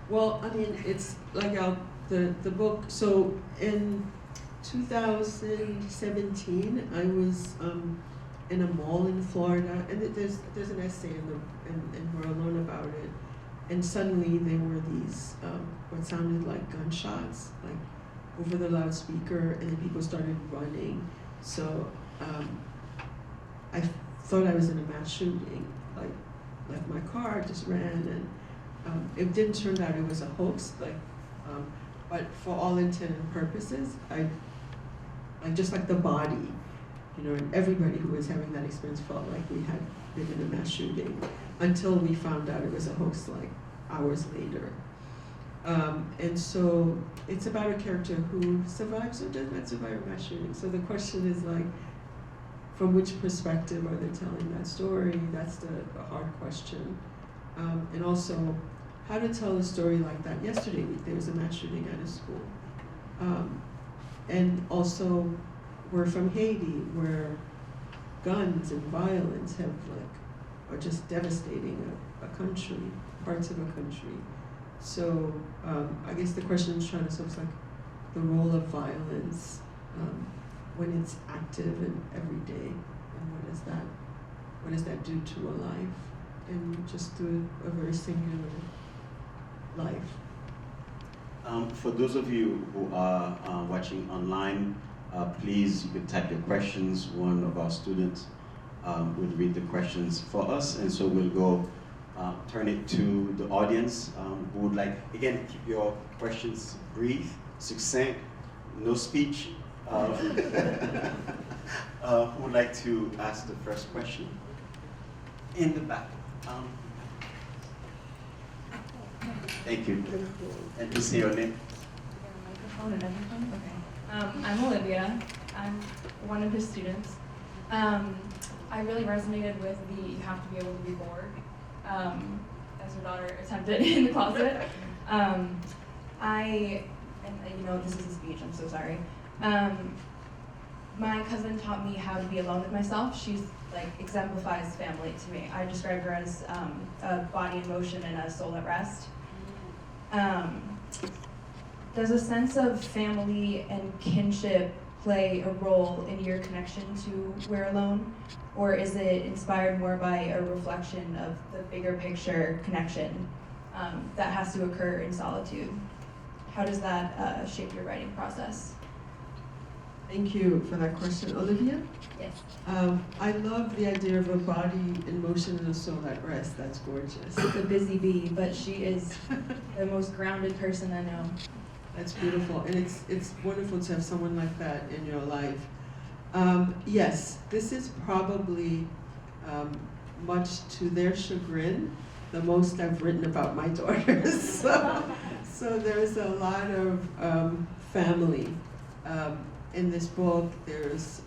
Well, it's like the book. So in 2017, I was in a mall in Florida, and there's an essay and we're alone about it. And suddenly there were these what sounded like gunshots, like over the loudspeaker, and then people started running. So I thought I was in a mass shooting. Like my car just ran, and it didn't turn out it was a hoax. Like But for all intent and purposes, I just like the body, and everybody who was having that experience felt like we had been in a mass shooting until we found out it was a hoax like hours later. And so it's about a character who survives or does not survive a mass shooting. So the question is like, from which perspective are they telling that story? That's the hard question. And also, how to tell a story like that. Yesterday, there was a mass shooting at a school. And also, we're from Haiti, where guns and violence are just devastating a country, parts of a country. So I guess the question is trying to sort of like the role of violence when it's active and every day, and what does that do to a life, and just through a very singular life. For those of you who are watching online, please, you can type your questions. One of our students will read the questions for us, and so we'll go turn it to the audience who would like, again, keep your questions brief, succinct, no speech. Who would like to ask the first question? In the back. Thank you. And to say your name. Microphone and everything? Okay. I'm Olivia. I'm one of his students. I really resonated with the you have to be able to be bored, as your daughter attempted in the closet. This is a speech, I'm so sorry. My cousin taught me how to be alone with myself. She's exemplifies family to me. I describe her as a body in motion and a soul at rest. Does a sense of family and kinship play a role in your connection to We're Alone? Or is it inspired more by a reflection of the bigger picture connection that has to occur in solitude? How does that shape your writing process? Thank you for that question. Olivia? Yes. I love the idea of a body in motion and a soul at rest. That's gorgeous. She's a busy bee, but she is the most grounded person I know. That's beautiful, and it's wonderful to have someone like that in your life. Yes, this is probably, much to their chagrin, the most I've written about my daughters. So there's a lot of family. In this book, there's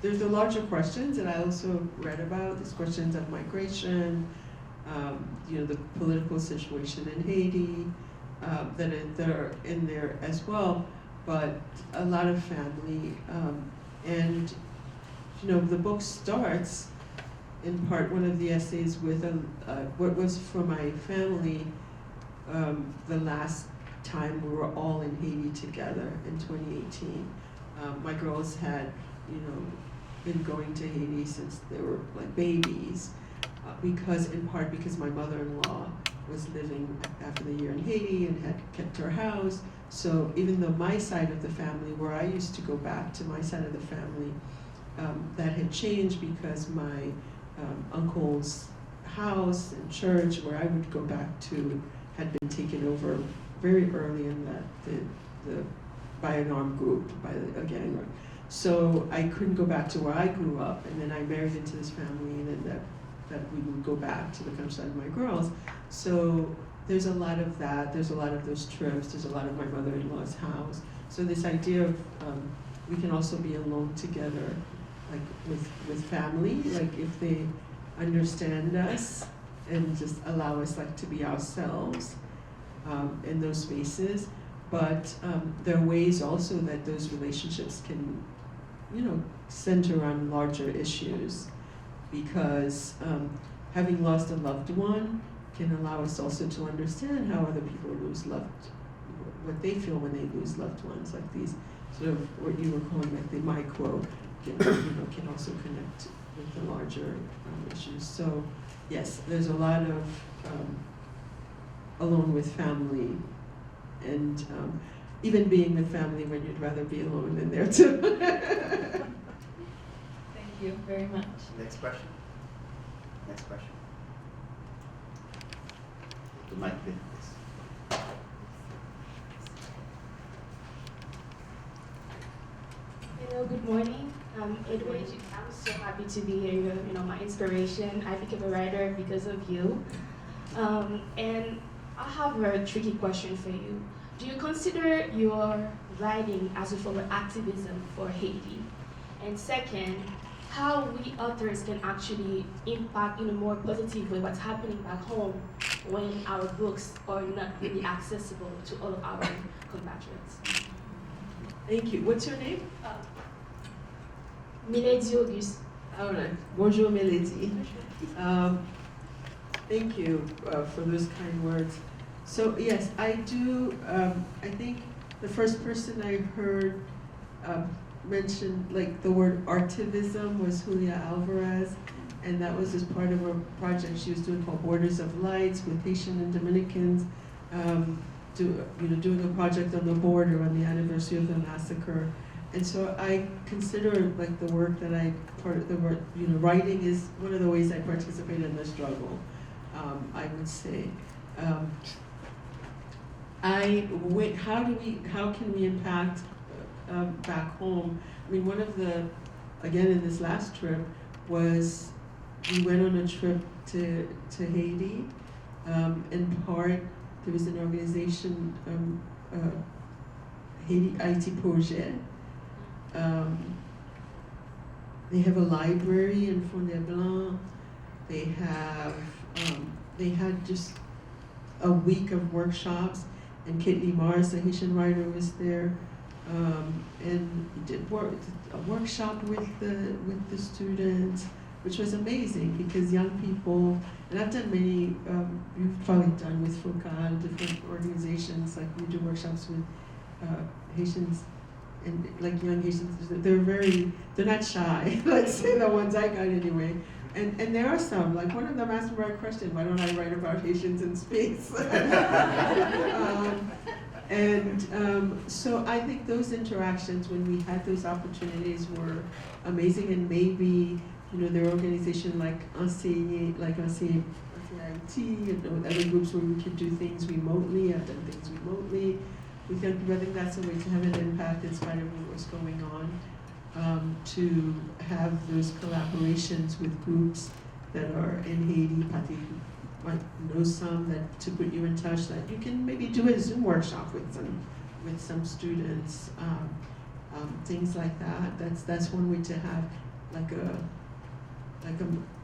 the larger questions that I also read about. There's questions of migration, the political situation in Haiti, that are in there as well. But a lot of family, and the book starts in part one of the essays with what was for my family the last time we were all in Haiti together in 2018. My girls had, been going to Haiti since they were like babies, in part because my mother-in-law was living after the year in Haiti and had kept her house. So even though my side of the family, where I used to go back to my side of the family, that had changed because my uncle's house and church, where I would go back to, had been taken over very early in by an armed group, by a gang. So I couldn't go back to where I grew up, and then I married into this family, and then that we would go back to the countryside of my girls. So there's a lot of that, there's a lot of those trips, there's a lot of my mother-in-law's house. So this idea of we can also be alone together, like with family, like if they understand us and just allow us to be ourselves in those spaces. But there are ways also that those relationships can, center on larger issues, because having lost a loved one can allow us also to understand how other people what they feel when they lose loved ones, like these sort of what you were calling like the micro, can also connect with the larger issues. So yes, there's a lot of alone with family, and even being with family when you'd rather be alone in there too. Thank you very much. Next question. Next question. The mic, please. Edwidge. I'm so happy to be here. You're, my inspiration. I became a writer because of you. And I have a tricky question for you. Do you consider your writing as a form of activism for Haiti? And second, how we authors can actually impact in a more positive way what's happening back home when our books are not really accessible to all of our compatriots. Thank you. What's your name? Milady Auguste. All right. Bonjour, Melody. Thank you for those kind words. So yes, I do. I think the first person I heard mention like the word artivism was Julia Alvarez, and that was as part of a project she was doing called Borders of Lights with Haitian and Dominicans, doing a project on the border on the anniversary of the massacre. And so I consider like the work that writing is one of the ways I participate in the struggle. I would say. How can we impact back home? I mean, one of the, again in this last trip, was we went on a trip to Haiti. In part, there was an organization, Haiti IT Projet. They have a library in Fondé Blanc. They had just a week of workshops, and Kit Mars, the Haitian writer, was there, and did a workshop with the students, which was amazing because young people, and I've done many, you've probably done with Focal, different organizations, like we do workshops with Haitians, and like young Haitians, they're not shy, let's say the ones I got anyway. And there are some, like one of them asked me a question, why don't I write about Haitians in space? So I think those interactions, when we had those opportunities, were amazing, and maybe, there are organizations like Enseigner, IT, and other groups where we could do things remotely. I've done things remotely with young people. I think that's a way to have an impact in spite of what's going on. To have those collaborations with groups that are in Haiti. Patty might know some, that to put you in touch, that you can maybe do a Zoom workshop with some students, things like that. That's one way to have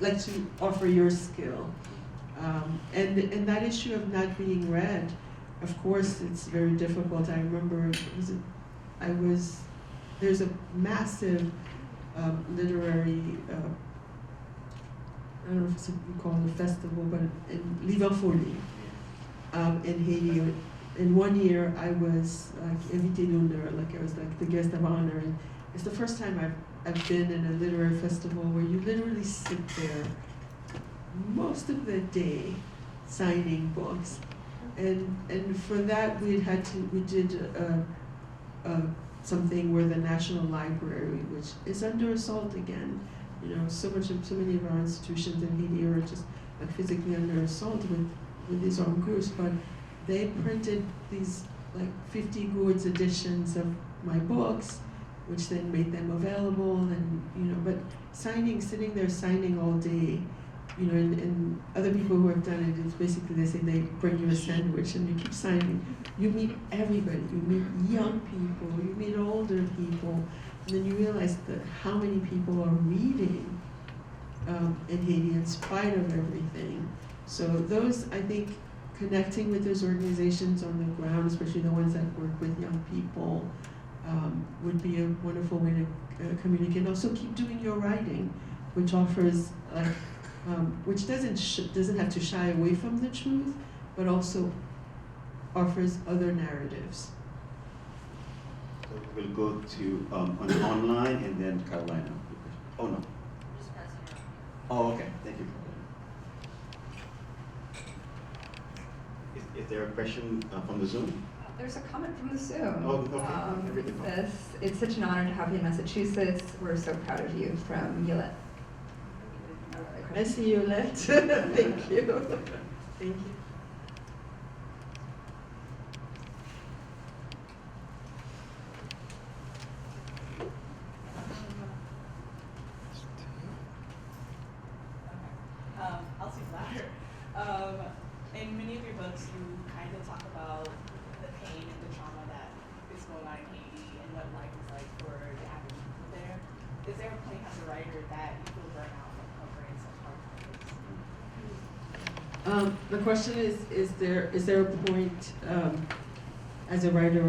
like to offer your skill. And that issue of not being read, of course, it's very difficult. I remember there's a massive literary, I don't know if we call it a festival, but in Livre Folie in Haiti. In one year, I was like invité d'honneur, like I was like the guest of honor. And it's the first time I've been in a literary festival where you literally sit there most of the day signing books. And for that, we did something where the National Library, which is under assault again, so many of our institutions in Haiti are just like physically under assault with these armed groups, but they printed these like 50 goods editions of my books, which then made them available, and but sitting there signing all day, and other people who have done it, it's basically they say they bring you a sandwich and you keep signing. You meet everybody. You meet young people. You meet older people, and then you realize that how many people are reading in Haiti in spite of everything. So those, I think, connecting with those organizations on the ground, especially the ones that work with young people, would be a wonderful way to communicate. And also keep doing your writing, which offers which doesn't have to shy away from the truth, but also offers other narratives. So we'll go to online and then Carolina. Oh no. Oh, okay. Thank you. Is there a question from the Zoom? There's a comment from the Zoom. Oh, okay. Everything. It's such an honor to have you in Massachusetts. We're so proud of you, from Yolette. I see you, Let. Thank you. Thank you. The question is there a point as a writer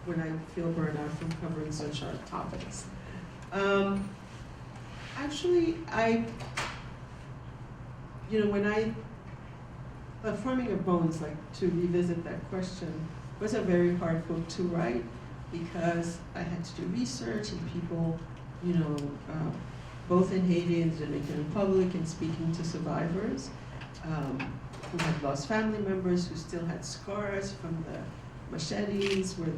when I feel burnout from covering such hard topics? Actually, Forming of Bones, like to revisit that question, was a very hard book to write because I had to do research and people, both in Haiti and the Dominican Republic, and speaking to survivors who had lost family members, who still had scars from the machetes where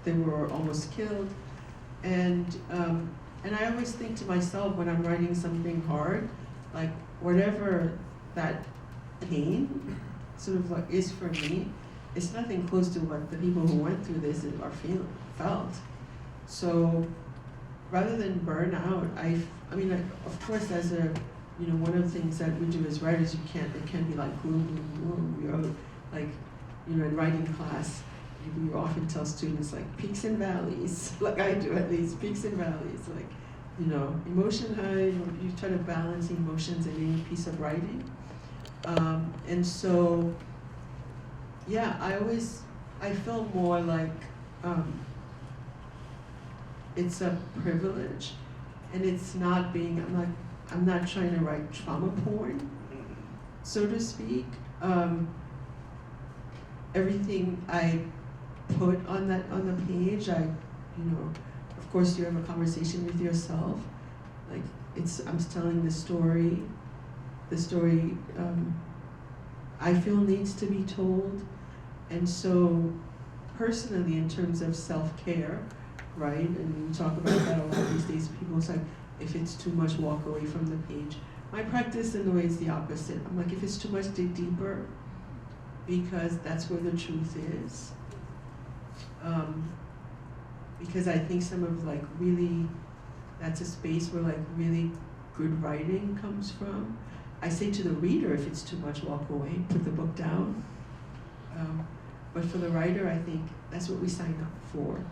they were almost killed, and I always think to myself when I'm writing something hard, like whatever that pain sort of like is for me, it's nothing close to what the people who went through this felt. So rather than burn out, of course, as a one of the things that we do as writers, it can be like boom, like in writing class, we often tell students like peaks and valleys, like I do at least, peaks and valleys, like emotion high, you try to balance emotions in any piece of writing. And so, yeah, I feel more like it's a privilege, and it's not I'm not trying to write trauma porn, so to speak. Everything I put on the page, of course you have a conversation with yourself, like I'm telling the story I feel needs to be told. And so personally, in terms of self-care, right, and we talk about that a lot these days, people say, if it's too much, walk away from the page. My practice in a way is the opposite. I'm like, if it's too much, dig deeper, because that's where the truth is. Because I think some of that's a space where really good writing comes from. I say to the reader, if it's too much, walk away, put the book down. But for the writer, I think that's what we sign up for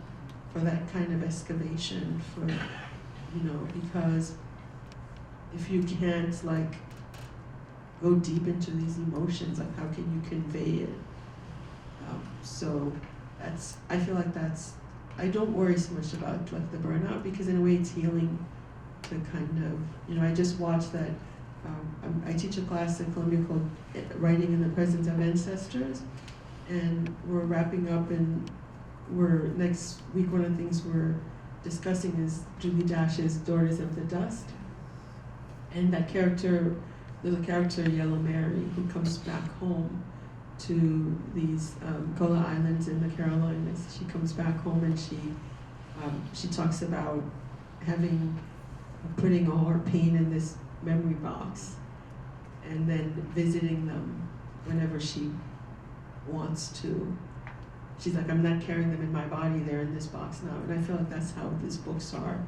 that kind of excavation, because if you can't go deep into these emotions, how can you convey it? So I feel like I don't worry so much about the burnout, because in a way it's healing to kind of, I just watched that, I teach a class at Columbia called Writing in the Presence of Ancestors, and we're wrapping up, and next week one of the things we're discussing is Julie Dash's Daughters of the Dust, and that little character Yellow Mary, who comes back home to these Gullah Islands in the Carolinas. She comes back home and she talks about putting all her pain in this memory box, and then visiting them whenever she wants to. She's like, I'm not carrying them in my body, they're in this box now. And I feel like that's how these books are.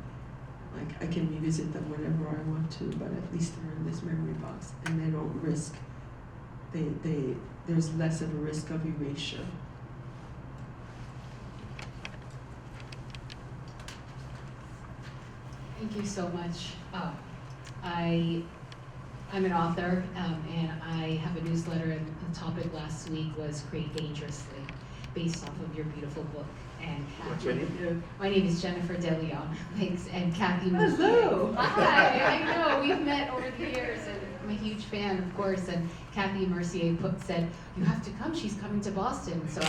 I can revisit them whenever I want to, but at least they're in this memory box, and they don't risk, there's less of a risk of erasure. Thank you so much. I'm an author, and I have a newsletter, and the topic last week was Create Dangerously, based off of your beautiful book. And What's your name? My name is Jennifer DeLeon. Thanks, and Kathy. Hello. Hi, I know, we've met over the years, and I'm a huge fan, of course, and Kathy Mercier said, you have to come, she's coming to Boston. So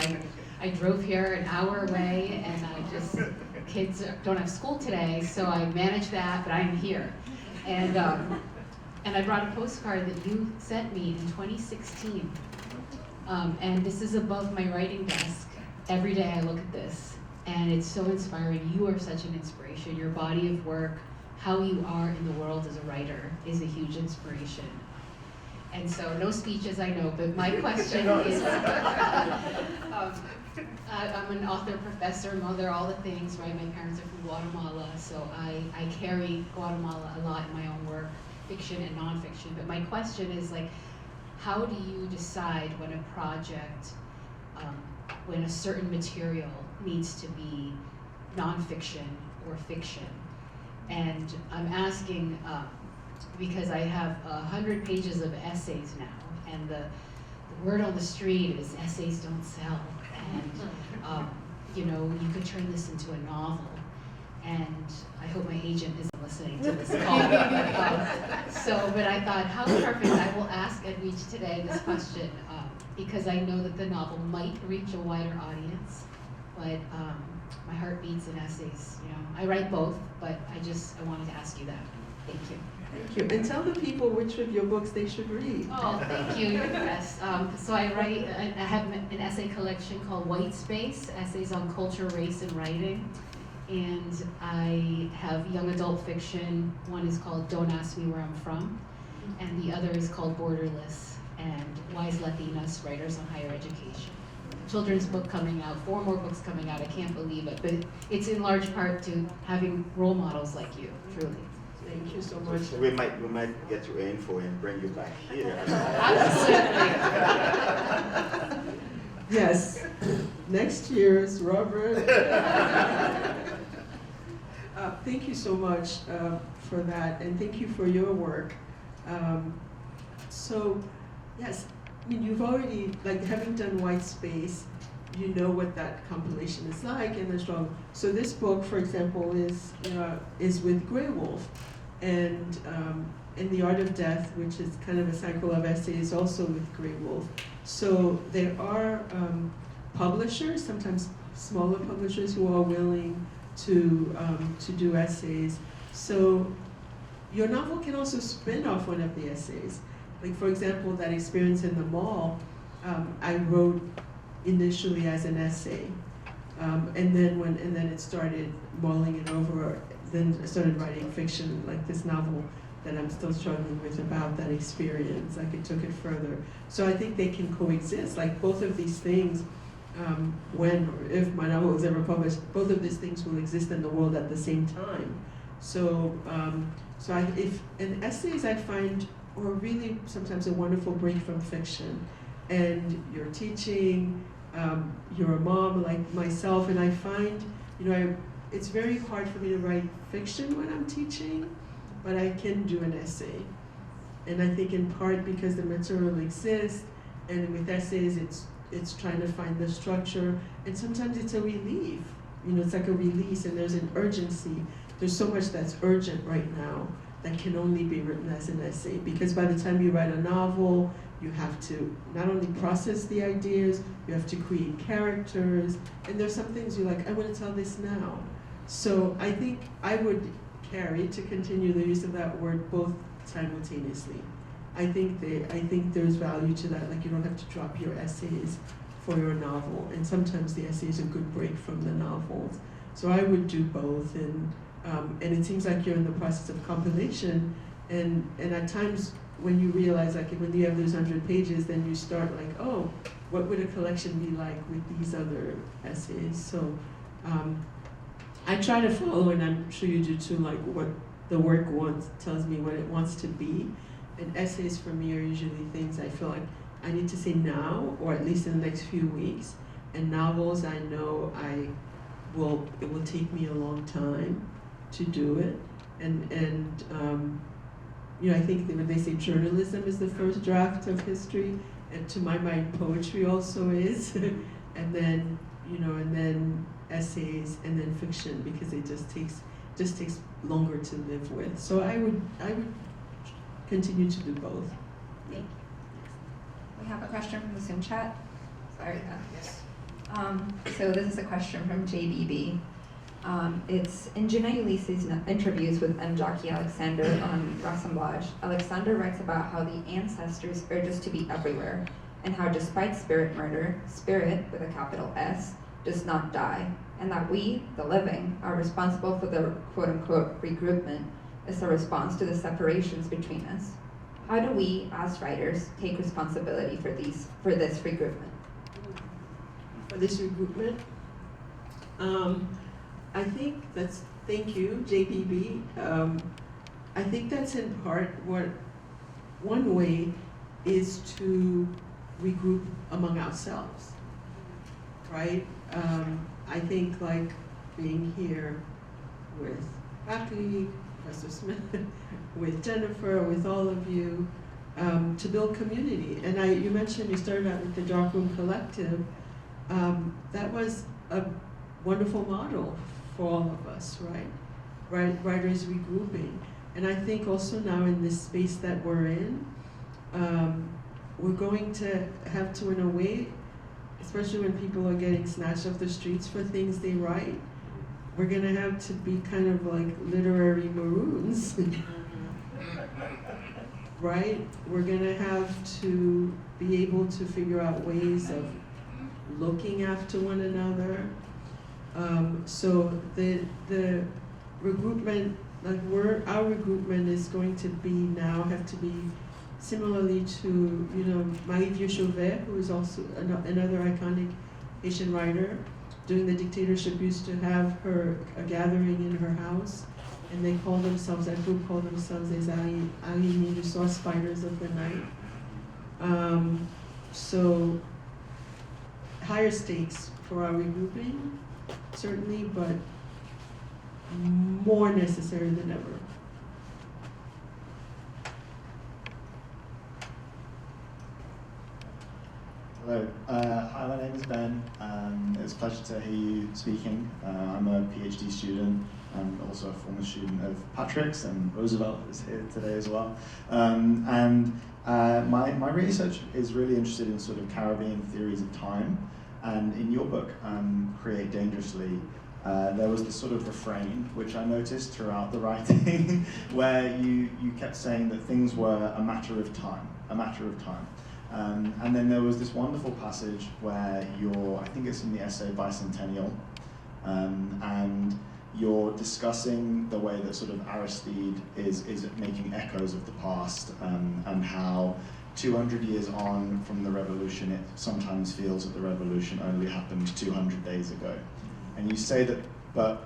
I drove here an hour away, and kids don't have school today, so I managed that, but I'm here. And I brought a postcard that you sent me in 2016. And this is above my writing desk. Every day I look at this, and it's so inspiring. You are such an inspiration. Your body of work, how you are in the world as a writer is a huge inspiration. And so, no speeches, I know, but my question is, I'm an author, professor, mother, all the things, right? My parents are from Guatemala, so I carry Guatemala a lot in my own work, fiction and nonfiction. But my question is, how do you decide when a project, when a certain material needs to be nonfiction or fiction? And I'm asking because I have 100 pages of essays now, and the word on the street is essays don't sell, and you know, you could turn this into a novel. And I hope my agent isn't listening to this call. But I thought, how perfect, I will ask Edwidge today this question, because I know that the novel might reach a wider audience, but my heart beats in essays. You know, I write both, but I wanted to ask you that. Thank you. Thank you. And tell the people which of your books they should read. Oh, thank you. You're the best. So I have an essay collection called White Space, Essays on Culture, Race, and Writing. And I have young adult fiction. One is called Don't Ask Me Where I'm From, and the other is called Borderless and Wise Latinas Writers on Higher Education. Children's book coming out, 4 more books coming out, I can't believe it, but it's in large part to having role models like you, truly. Thank you so much. We might get your info and bring you back here. Absolutely. Yes, next year's Robert. Thank you so much for that, and thank you for your work. So, yes, I mean, you've already, like, having done White Space, you know what that compilation is like and the struggle. So this book, for example, is with Grey Wolf, and In the Art of Death, which is kind of a cycle of essays, also with Grey Wolf. So there are publishers, sometimes smaller publishers, who are willing to do essays. So your novel can also spin off one of the essays. Like, for example, that experience in the mall, I wrote initially as an essay, and then it started mulling it over. Then I started writing fiction, like this novel that I'm still struggling with about that experience. Like, it took it further. So I think they can coexist. Like, both of these things, when or if my novel is ever published, both of these things will exist in the world at the same time. So, and essays I find are really sometimes a wonderful break from fiction. And you're teaching, you're a mom like myself, and I find, it's very hard for me to write fiction when I'm teaching, but I can do an essay. And I think in part because the material exists, and with essays it's trying to find the structure, and sometimes it's a relief. It's like a release, and there's an urgency. There's so much that's urgent right now that can only be written as an essay, because by the time you write a novel, you have to not only process the ideas, you have to create characters, and there's some things you're like, I want to tell this now. So I think I would carry, to continue the use of that word, both simultaneously. I think there's value to that. Like, you don't have to drop your essays for your novel, and sometimes the essay is a good break from the novels. So I would do both, and it seems like you're in the process of compilation, and at times when you realize, like, when you have those 100 pages, then you start like, oh, what would a collection be like with these other essays? So I try to follow, and I'm sure you do too, like what the work tells me what it wants to be. And essays for me are usually things I feel like I need to say now, or at least in the next few weeks. And novels, I know it will take me a long time to do it. And I think that when they say journalism is the first draft of history, and to my mind, poetry also is. and then essays, and then fiction, because it just takes longer to live with. So I would continue to do both. Thank you. We have a question from the Zoom chat. Sorry. Yes. So this is a question from JBB. It's in Gina Ulysses' interviews with M. Jackie Alexander on Rassemblage. Alexander writes about how the ancestors urge us to be everywhere, and how despite spirit murder, spirit, with a capital S, does not die, and that we, the living, are responsible for the quote-unquote regroupment as a response to the separations between us. How do we, as writers, take responsibility for this regroupment? For this regroupment? I think thank you, JPB. I think that's in part one way is to regroup among ourselves, right? I think, like, being here with faculty, Professor Smith, with Jennifer, with all of you, to build community. And you mentioned you started out with the Darkroom Collective. That was a wonderful model for all of us, right? Writers regrouping. And I think also now in this space that we're in, we're going to have to, in a way, especially when people are getting snatched off the streets for things they write, we're gonna have to be kind of like literary maroons, right? We're gonna have to be able to figure out ways of looking after one another. So the regroupment, like our regroupment is going to be now, have to be similarly to, Marie-Vieux Chauvet, who is also another iconic Haitian writer. During the dictatorship, used to have a gathering in her house, and they call themselves, that group called themselves les araignées du soir, spiders of the night. So higher stakes for our regrouping, certainly, but more necessary than ever. Hello, hi, my name is Ben. It's a pleasure to hear you speaking. I'm a PhD student and also a former student of Patrick's, and Roosevelt is here today as well. My research is really interested in sort of Caribbean theories of time, and in your book, Create Dangerously, there was this sort of refrain, which I noticed throughout the writing, where you kept saying that things were a matter of time, a matter of time. And then there was this wonderful passage where I think it's in the essay Bicentennial, and you're discussing the way that sort of Aristide is making echoes of the past, and how 200 years on from the revolution, it sometimes feels that the revolution only happened 200 days ago. And you say that, but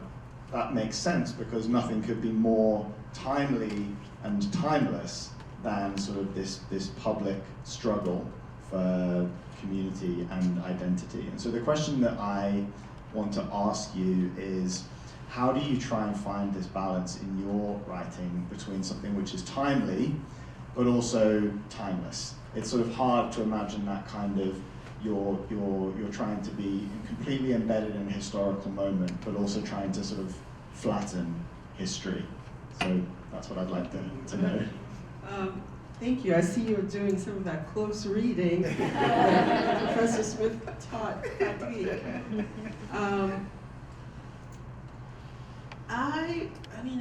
that makes sense because nothing could be more timely and timeless than sort of this public struggle for community and identity. And so the question that I want to ask you is, how do you try and find this balance in your writing between something which is timely, but also timeless? It's sort of hard to imagine that kind of, you're trying to be completely embedded in a historical moment, but also trying to sort of flatten history. So that's what I'd like to know. Thank you. I see you're doing some of that close reading that Professor Smith taught that week.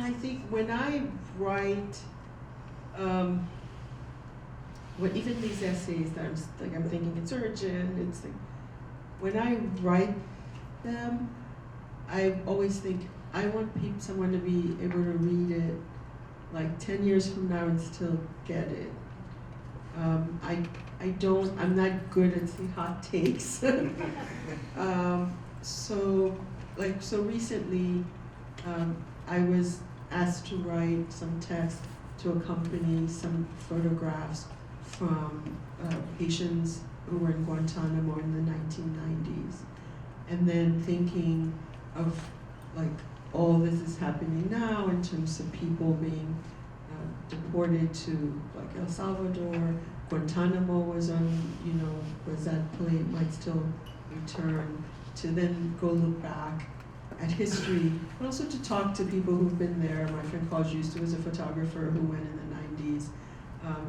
I think when I write, even these essays that I'm thinking it's urgent, it's like, when I write them, I always think I want someone to be able to read it like 10 years from now and still get it. I'm not good at the hot takes. So recently, I was asked to write some text to accompany some photographs from Haitians who were in Guantanamo in the 1990s. And then thinking of all this is happening now in terms of people being deported to El Salvador. Guantanamo was was that plane might still return, to then go look back at history, but also to talk to people who've been there. My friend Claude Juste was a photographer who went in the 90s.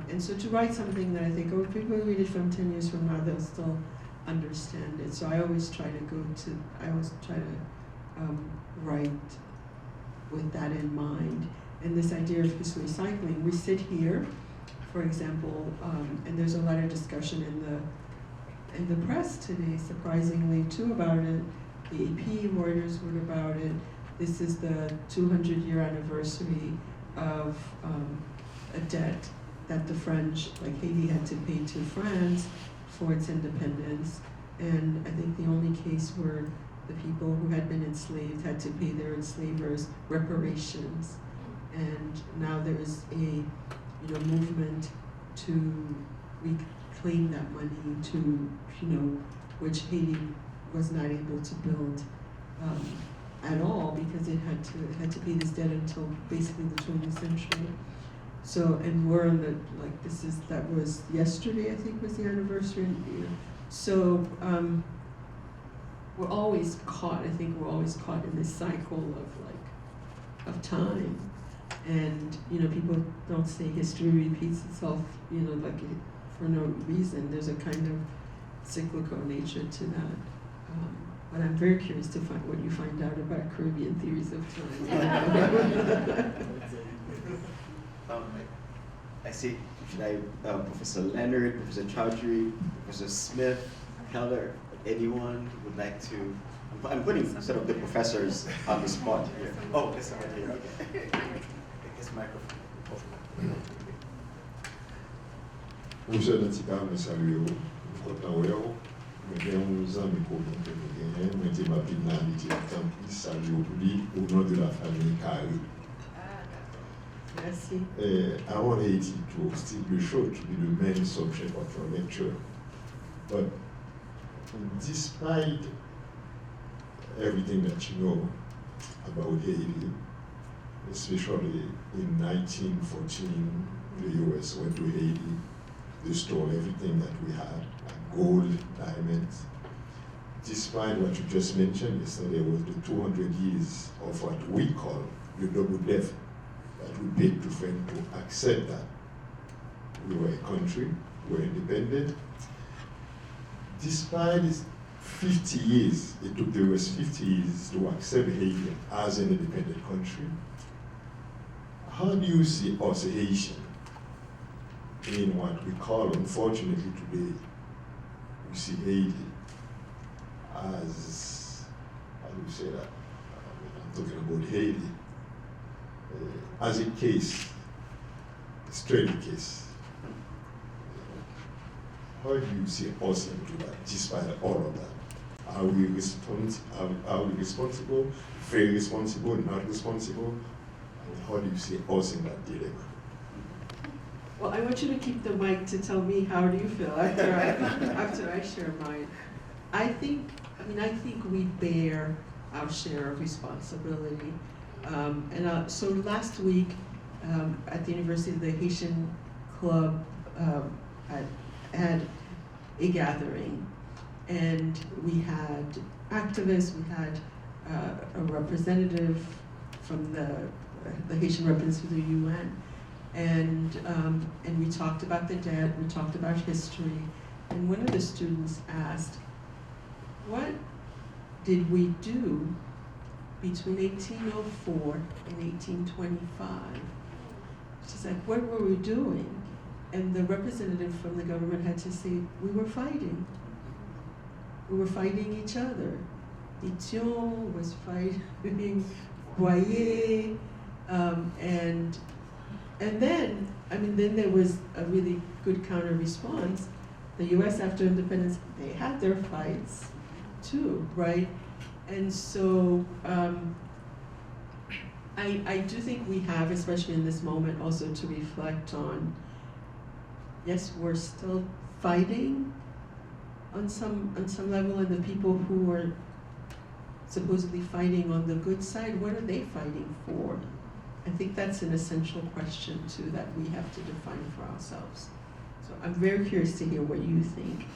And so to write something that I think, if people read it from 10 years from now, they'll still understand it. So I always try to write with that in mind. And this idea of history cycling, we sit here, for example, and there's a lot of discussion in the press today, surprisingly too, about it. The AP, Reuters wrote about it. This is the 200-year anniversary of a debt that the French, like Haiti, had to pay to France for its independence. And I think the only case where the people who had been enslaved had to pay their enslavers reparations. And now there is a movement to reclaim that money, to which Haiti was not able to build at all because it had to pay this debt until basically the 20th century. So, and we're on the, like, that was yesterday, I think, was the anniversary. So, we're always caught in this cycle of time. And, people don't say history repeats itself, for no reason. There's a kind of cyclical nature to that. But I'm very curious to find what you find out about Caribbean theories of time. I see, Professor Leonard, Professor Chaudhry, Professor Smith, Keller, anyone would like to? I'm putting sort of the professors on the spot here. Oh, this one right here, okay. This microphone. Professor Danticat, je salue vous. Content de vous. Mes amis communs, moi je m'appelle Nani, je salue au nom de la famille Carré. Merci. I want Haiti to still be sure to be the main subject of your lecture. But despite everything that you know about Haiti, especially in 1914, the US went to Haiti, they stole everything that we had, like gold, diamonds. Despite what you just mentioned yesterday was the 200 years of what we call the double death that we paid to friends to accept that we were a country, we were independent. Despite this 50 years, it took the US 50 years to accept Haiti as an independent country. How do you see us Haitian in what we call, unfortunately today, we see Haiti as, how do you say that? I'm talking about Haiti. As a case, a straight case. How do you see us into that, despite all of that? Are we responsible, very responsible, not responsible? And how do you see us in that dilemma? Well, I want you to keep the mic to tell me how do you feel after I share mine. I think we bear our share of responsibility. So last week at the University, the Haitian Club had a gathering, and we had activists, we had a representative from the Haitian representative of the UN, and we talked about the debt, we talked about history, and one of the students asked, what did we do between 1804 and 1825. She's like, what were we doing? And the representative from the government had to say, we were fighting. We were fighting each other. Ition was fighting Boyer, and then there was a really good counter response. The US after independence, they had their fights too, right? And so I do think we have, especially in this moment, also to reflect on, yes, we're still fighting on some level, and the people who are supposedly fighting on the good side, what are they fighting for? I think that's an essential question too that we have to define for ourselves. So I'm very curious to hear what you think.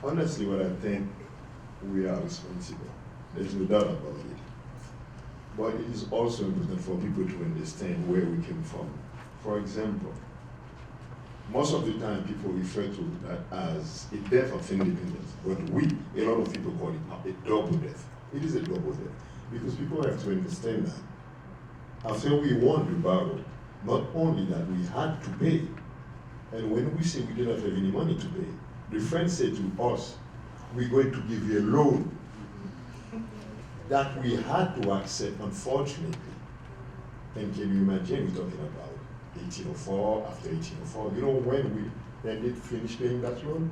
Honestly, what I think, we are responsible. There's no doubt about it. But it is also important for people to understand where we came from. For example, most of the time people refer to that as a death of independence, but a lot of people call it a double death. It is a double death, because people have to understand that after we won the battle, not only that we had to pay, and when we say we did not have any money to pay, the French said to us, we're going to give you a loan that we had to accept, unfortunately. And can you imagine, we're talking about 1804, after 1804, you know when we did finish paying that loan?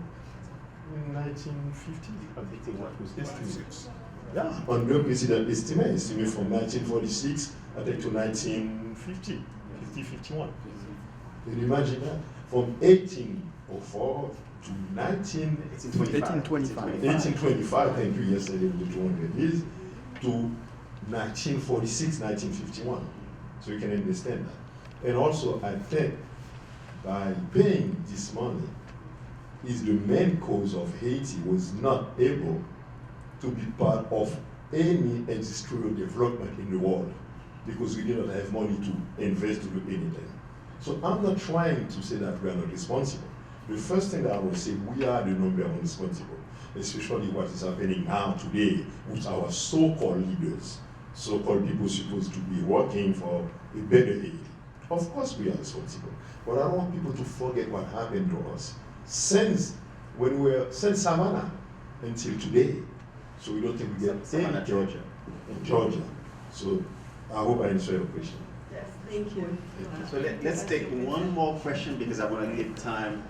In 1950, I think what was estimated. Yeah, unprecedented estimate from 1946, I think, to 1950, 51. Can you imagine that? From 1804 to 1825, 1825. thank you, yesterday with the 200 years, to 1946, 1951. So you can understand that. And also, I think by paying this money, is the main cause of Haiti was not able to be part of any industrial development in the world because we did not have money to invest to do anything. So I'm not trying to say that we are not responsible. The first thing that I will say, we are the number one responsible, especially what is happening now today with our so-called leaders, so-called people supposed to be working for a better Haiti. Of course we are responsible, but I don't want people to forget what happened to us since Savannah until today. So we don't think we get Savannah, Georgia. In Georgia. So I hope I answered your question. Yes, thank you. So let's take one more question because I want to give time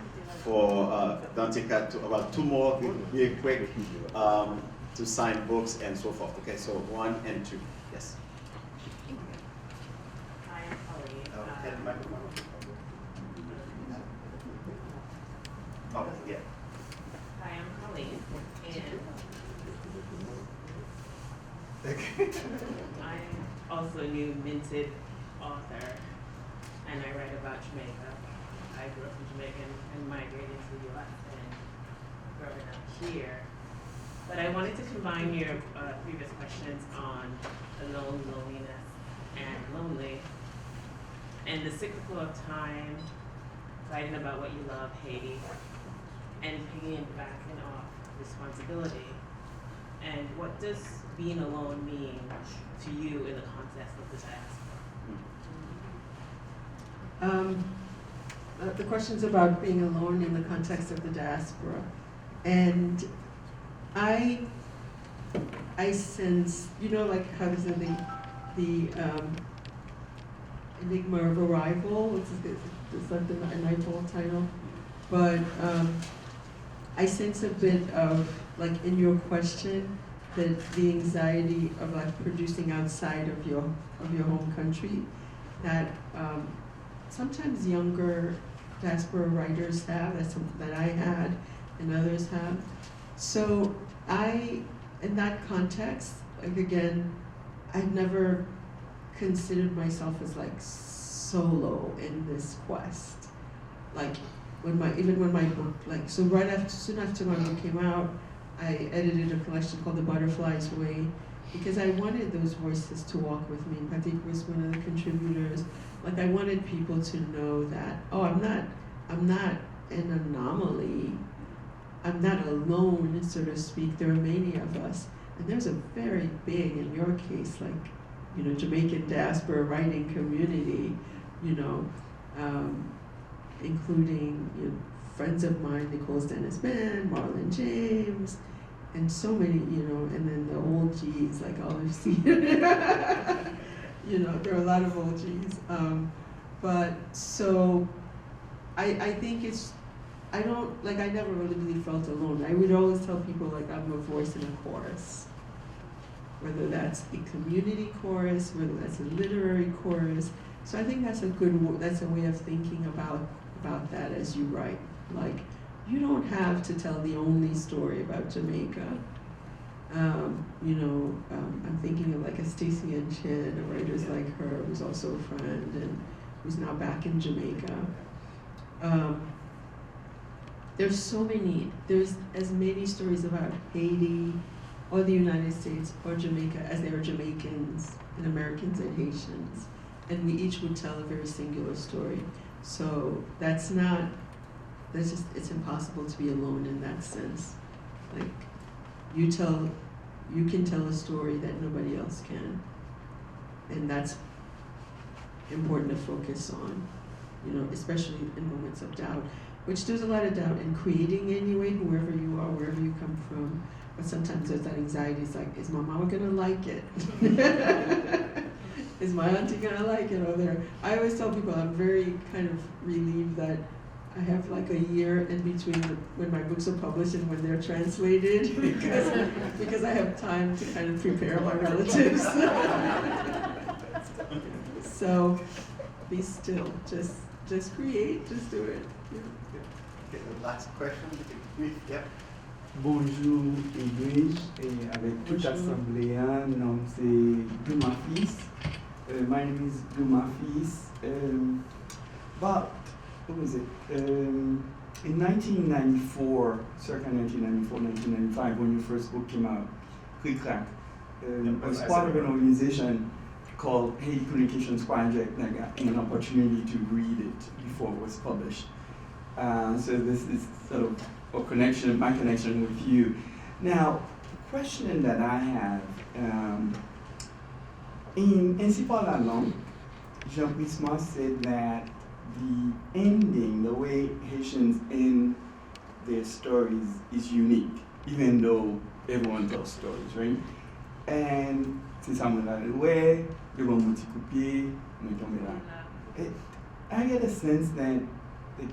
for Danticat to about two more, real quick, to sign books and so forth. Okay, so 1 and 2. Yes. Hi, I'm Colleen. Okay, the microphone. Oh, yeah. Hi, I'm Colleen, and I'm also a new minted author, and I write about Jamaica. I grew up in Jamaica and migrated to the U.S. and growing up here. But I wanted to combine your previous questions on alone, loneliness, and lonely, and the cyclical of time, writing about what you love, Haiti, and piggybacking off responsibility. And what does being alone mean to you in the context of the diaspora? The question's about being alone in the context of the diaspora. And I sense, you know, like how they said the enigma of arrival, it's like a Nightfall title, but I sense a bit of, like in your question, that the anxiety of like producing outside of your home country, that sometimes younger diaspora writers have, that's something that I had and others have. So in that context, like again, I'd never considered myself as like solo in this quest. Like even when my book, like, so soon after my book came out, I edited a collection called The Butterfly's Way, because I wanted those voices to walk with me. Patrick was one of the contributors. Like I wanted people to know that, oh, I'm not an anomaly. I'm not alone, so to speak. There are many of us. And there's a very big, in your case, like, you know, Jamaican diaspora writing community, you know, including, you know, friends of mine, Nicole Dennis Ben, Marlon James, and so many, you know, and then the old G's like Olive C. You know, there are a lot of old G's. But so I think I never really felt alone. I would always tell people like I'm a voice in a chorus. Whether that's a community chorus, whether that's a literary chorus. So I think that's a way of thinking about that as you write. Like, you don't have to tell the only story about Jamaica. I'm thinking of like a Stacey and Chin, writers like her, who's also a friend and who's now back in Jamaica. There's as many stories about Haiti or the United States or Jamaica as there are Jamaicans and Americans and Haitians. And we each would tell a very singular story. So it's impossible to be alone in that sense. Like, you can tell a story that nobody else can. And that's important to focus on, you know, especially in moments of doubt, which there's a lot of doubt in creating anyway, whoever you are, wherever you come from. But sometimes there's that anxiety, it's like, is my mama gonna like it? Is my auntie gonna like it? I always tell people I'm very kind of relieved that I have like a year in between when my books are published and when they're translated, because I have time to kind of prepare my relatives. So be still, just create, just do it. Yeah. Okay, the last question. Yep. Bonjour Edwidge, et avec toute l'assemblée, nom c'est Dumafis. My name is Dumafis. About, what was it? In 1994, circa 1994, 1995, when your first book came out, Click Clack, I was part of an organization called Haiti Communications Project, and I got an opportunity to read it before it was published. So this is sort of a connection, my connection with you. Now, the question that I have, in Ainsi par la langue, Jean Prisma said that the ending, the way Haitians end their stories is unique, even though everyone tells stories, right? And c'est ça, moi là, ouais, le bon petit coupé, moi tombé là. I get a sense that the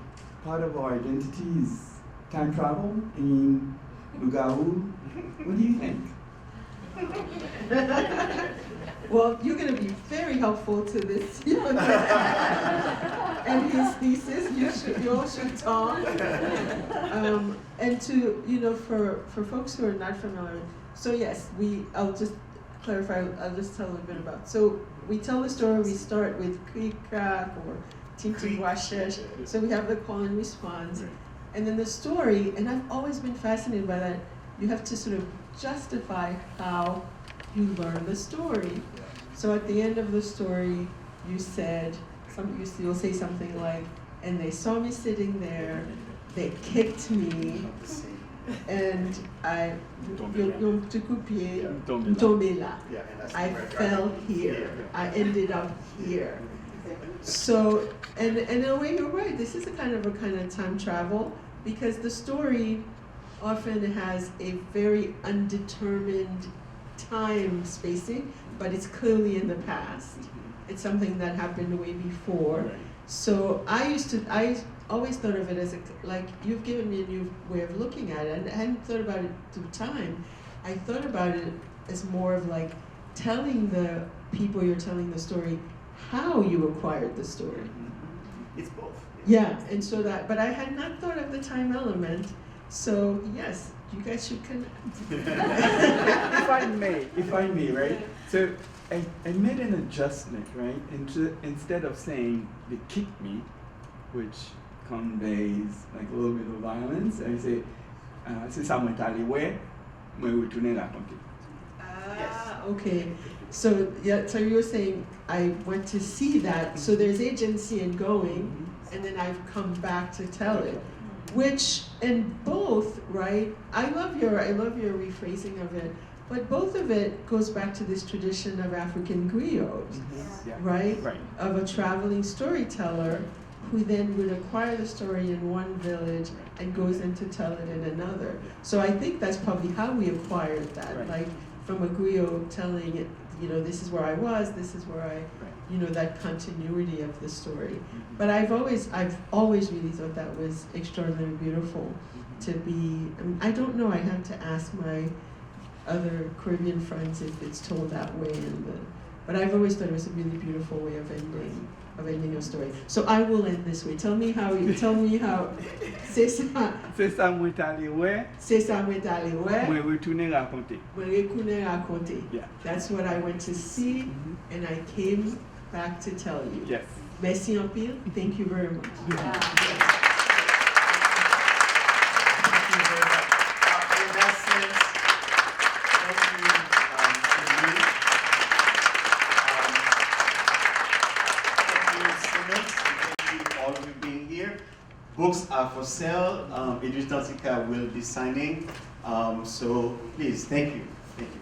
part of our identity is time travel in Lugaru. What do you think? Well, you're going to be very helpful to this young man and his thesis. You all should talk. And to, for folks who are not familiar, so yes, I'll just clarify, I'll just tell a little bit about. So we tell the story, we start with Krikak or Tinti Washesh. So we have the call and response. And then the story, and I've always been fascinated by that, you have to sort of justify how you learn the story. So at the end of the story, you'll say something like, and they saw me sitting there, they kicked me, and I I fell here, I ended up here. So, and in a way, you're right, this is a kind of time travel, because the story often has a very undetermined time spacing, but it's clearly in the past. It's something that happened way before. So I always thought of it as like, you've given me a new way of looking at it, and I hadn't thought about it through time. I thought about it as more of like telling the people you're telling the story how you acquired the story. It's both. Yeah, and so that, but I had not thought of the time element. So yes, you guys should connect. if I may, right? So I made an adjustment, right? Instead of saying they kicked me, which conveys like a little bit of violence, I say, c'est ça m'est allé ouais, moi retourner raconter. Okay. So yeah, so you were saying I went to see that. So there's agency in going, and then I've come back to tell it. Which, and both, right? I love your rephrasing of it, but both of it goes back to this tradition of African griots, right? Of a traveling storyteller who then would acquire the story in one village and goes in to tell it in another. So I think that's probably how we acquired that, like from a griot telling it, this is where I was, this is where I, that continuity of the story. But I've always really thought that was extraordinarily beautiful to be, I don't know, I have to ask my other Caribbean friends if it's told that way, but I've always thought it was a really beautiful way of ending a story. So I will end this way. Tell me how, c'est ça. C'est ça m'est allé ouais. C'est ça m'est allé ouais. Moi retourner raconter. Moi retourner raconter. Yeah. That's what I went to see, and I came back to tell you. Yes. Merci en pile. Thank you very much. In that sense, thank you, Simmons. Thank you all for being here. Books are for sale. Edwidge Danticat will be signing. So please, thank you. Thank you.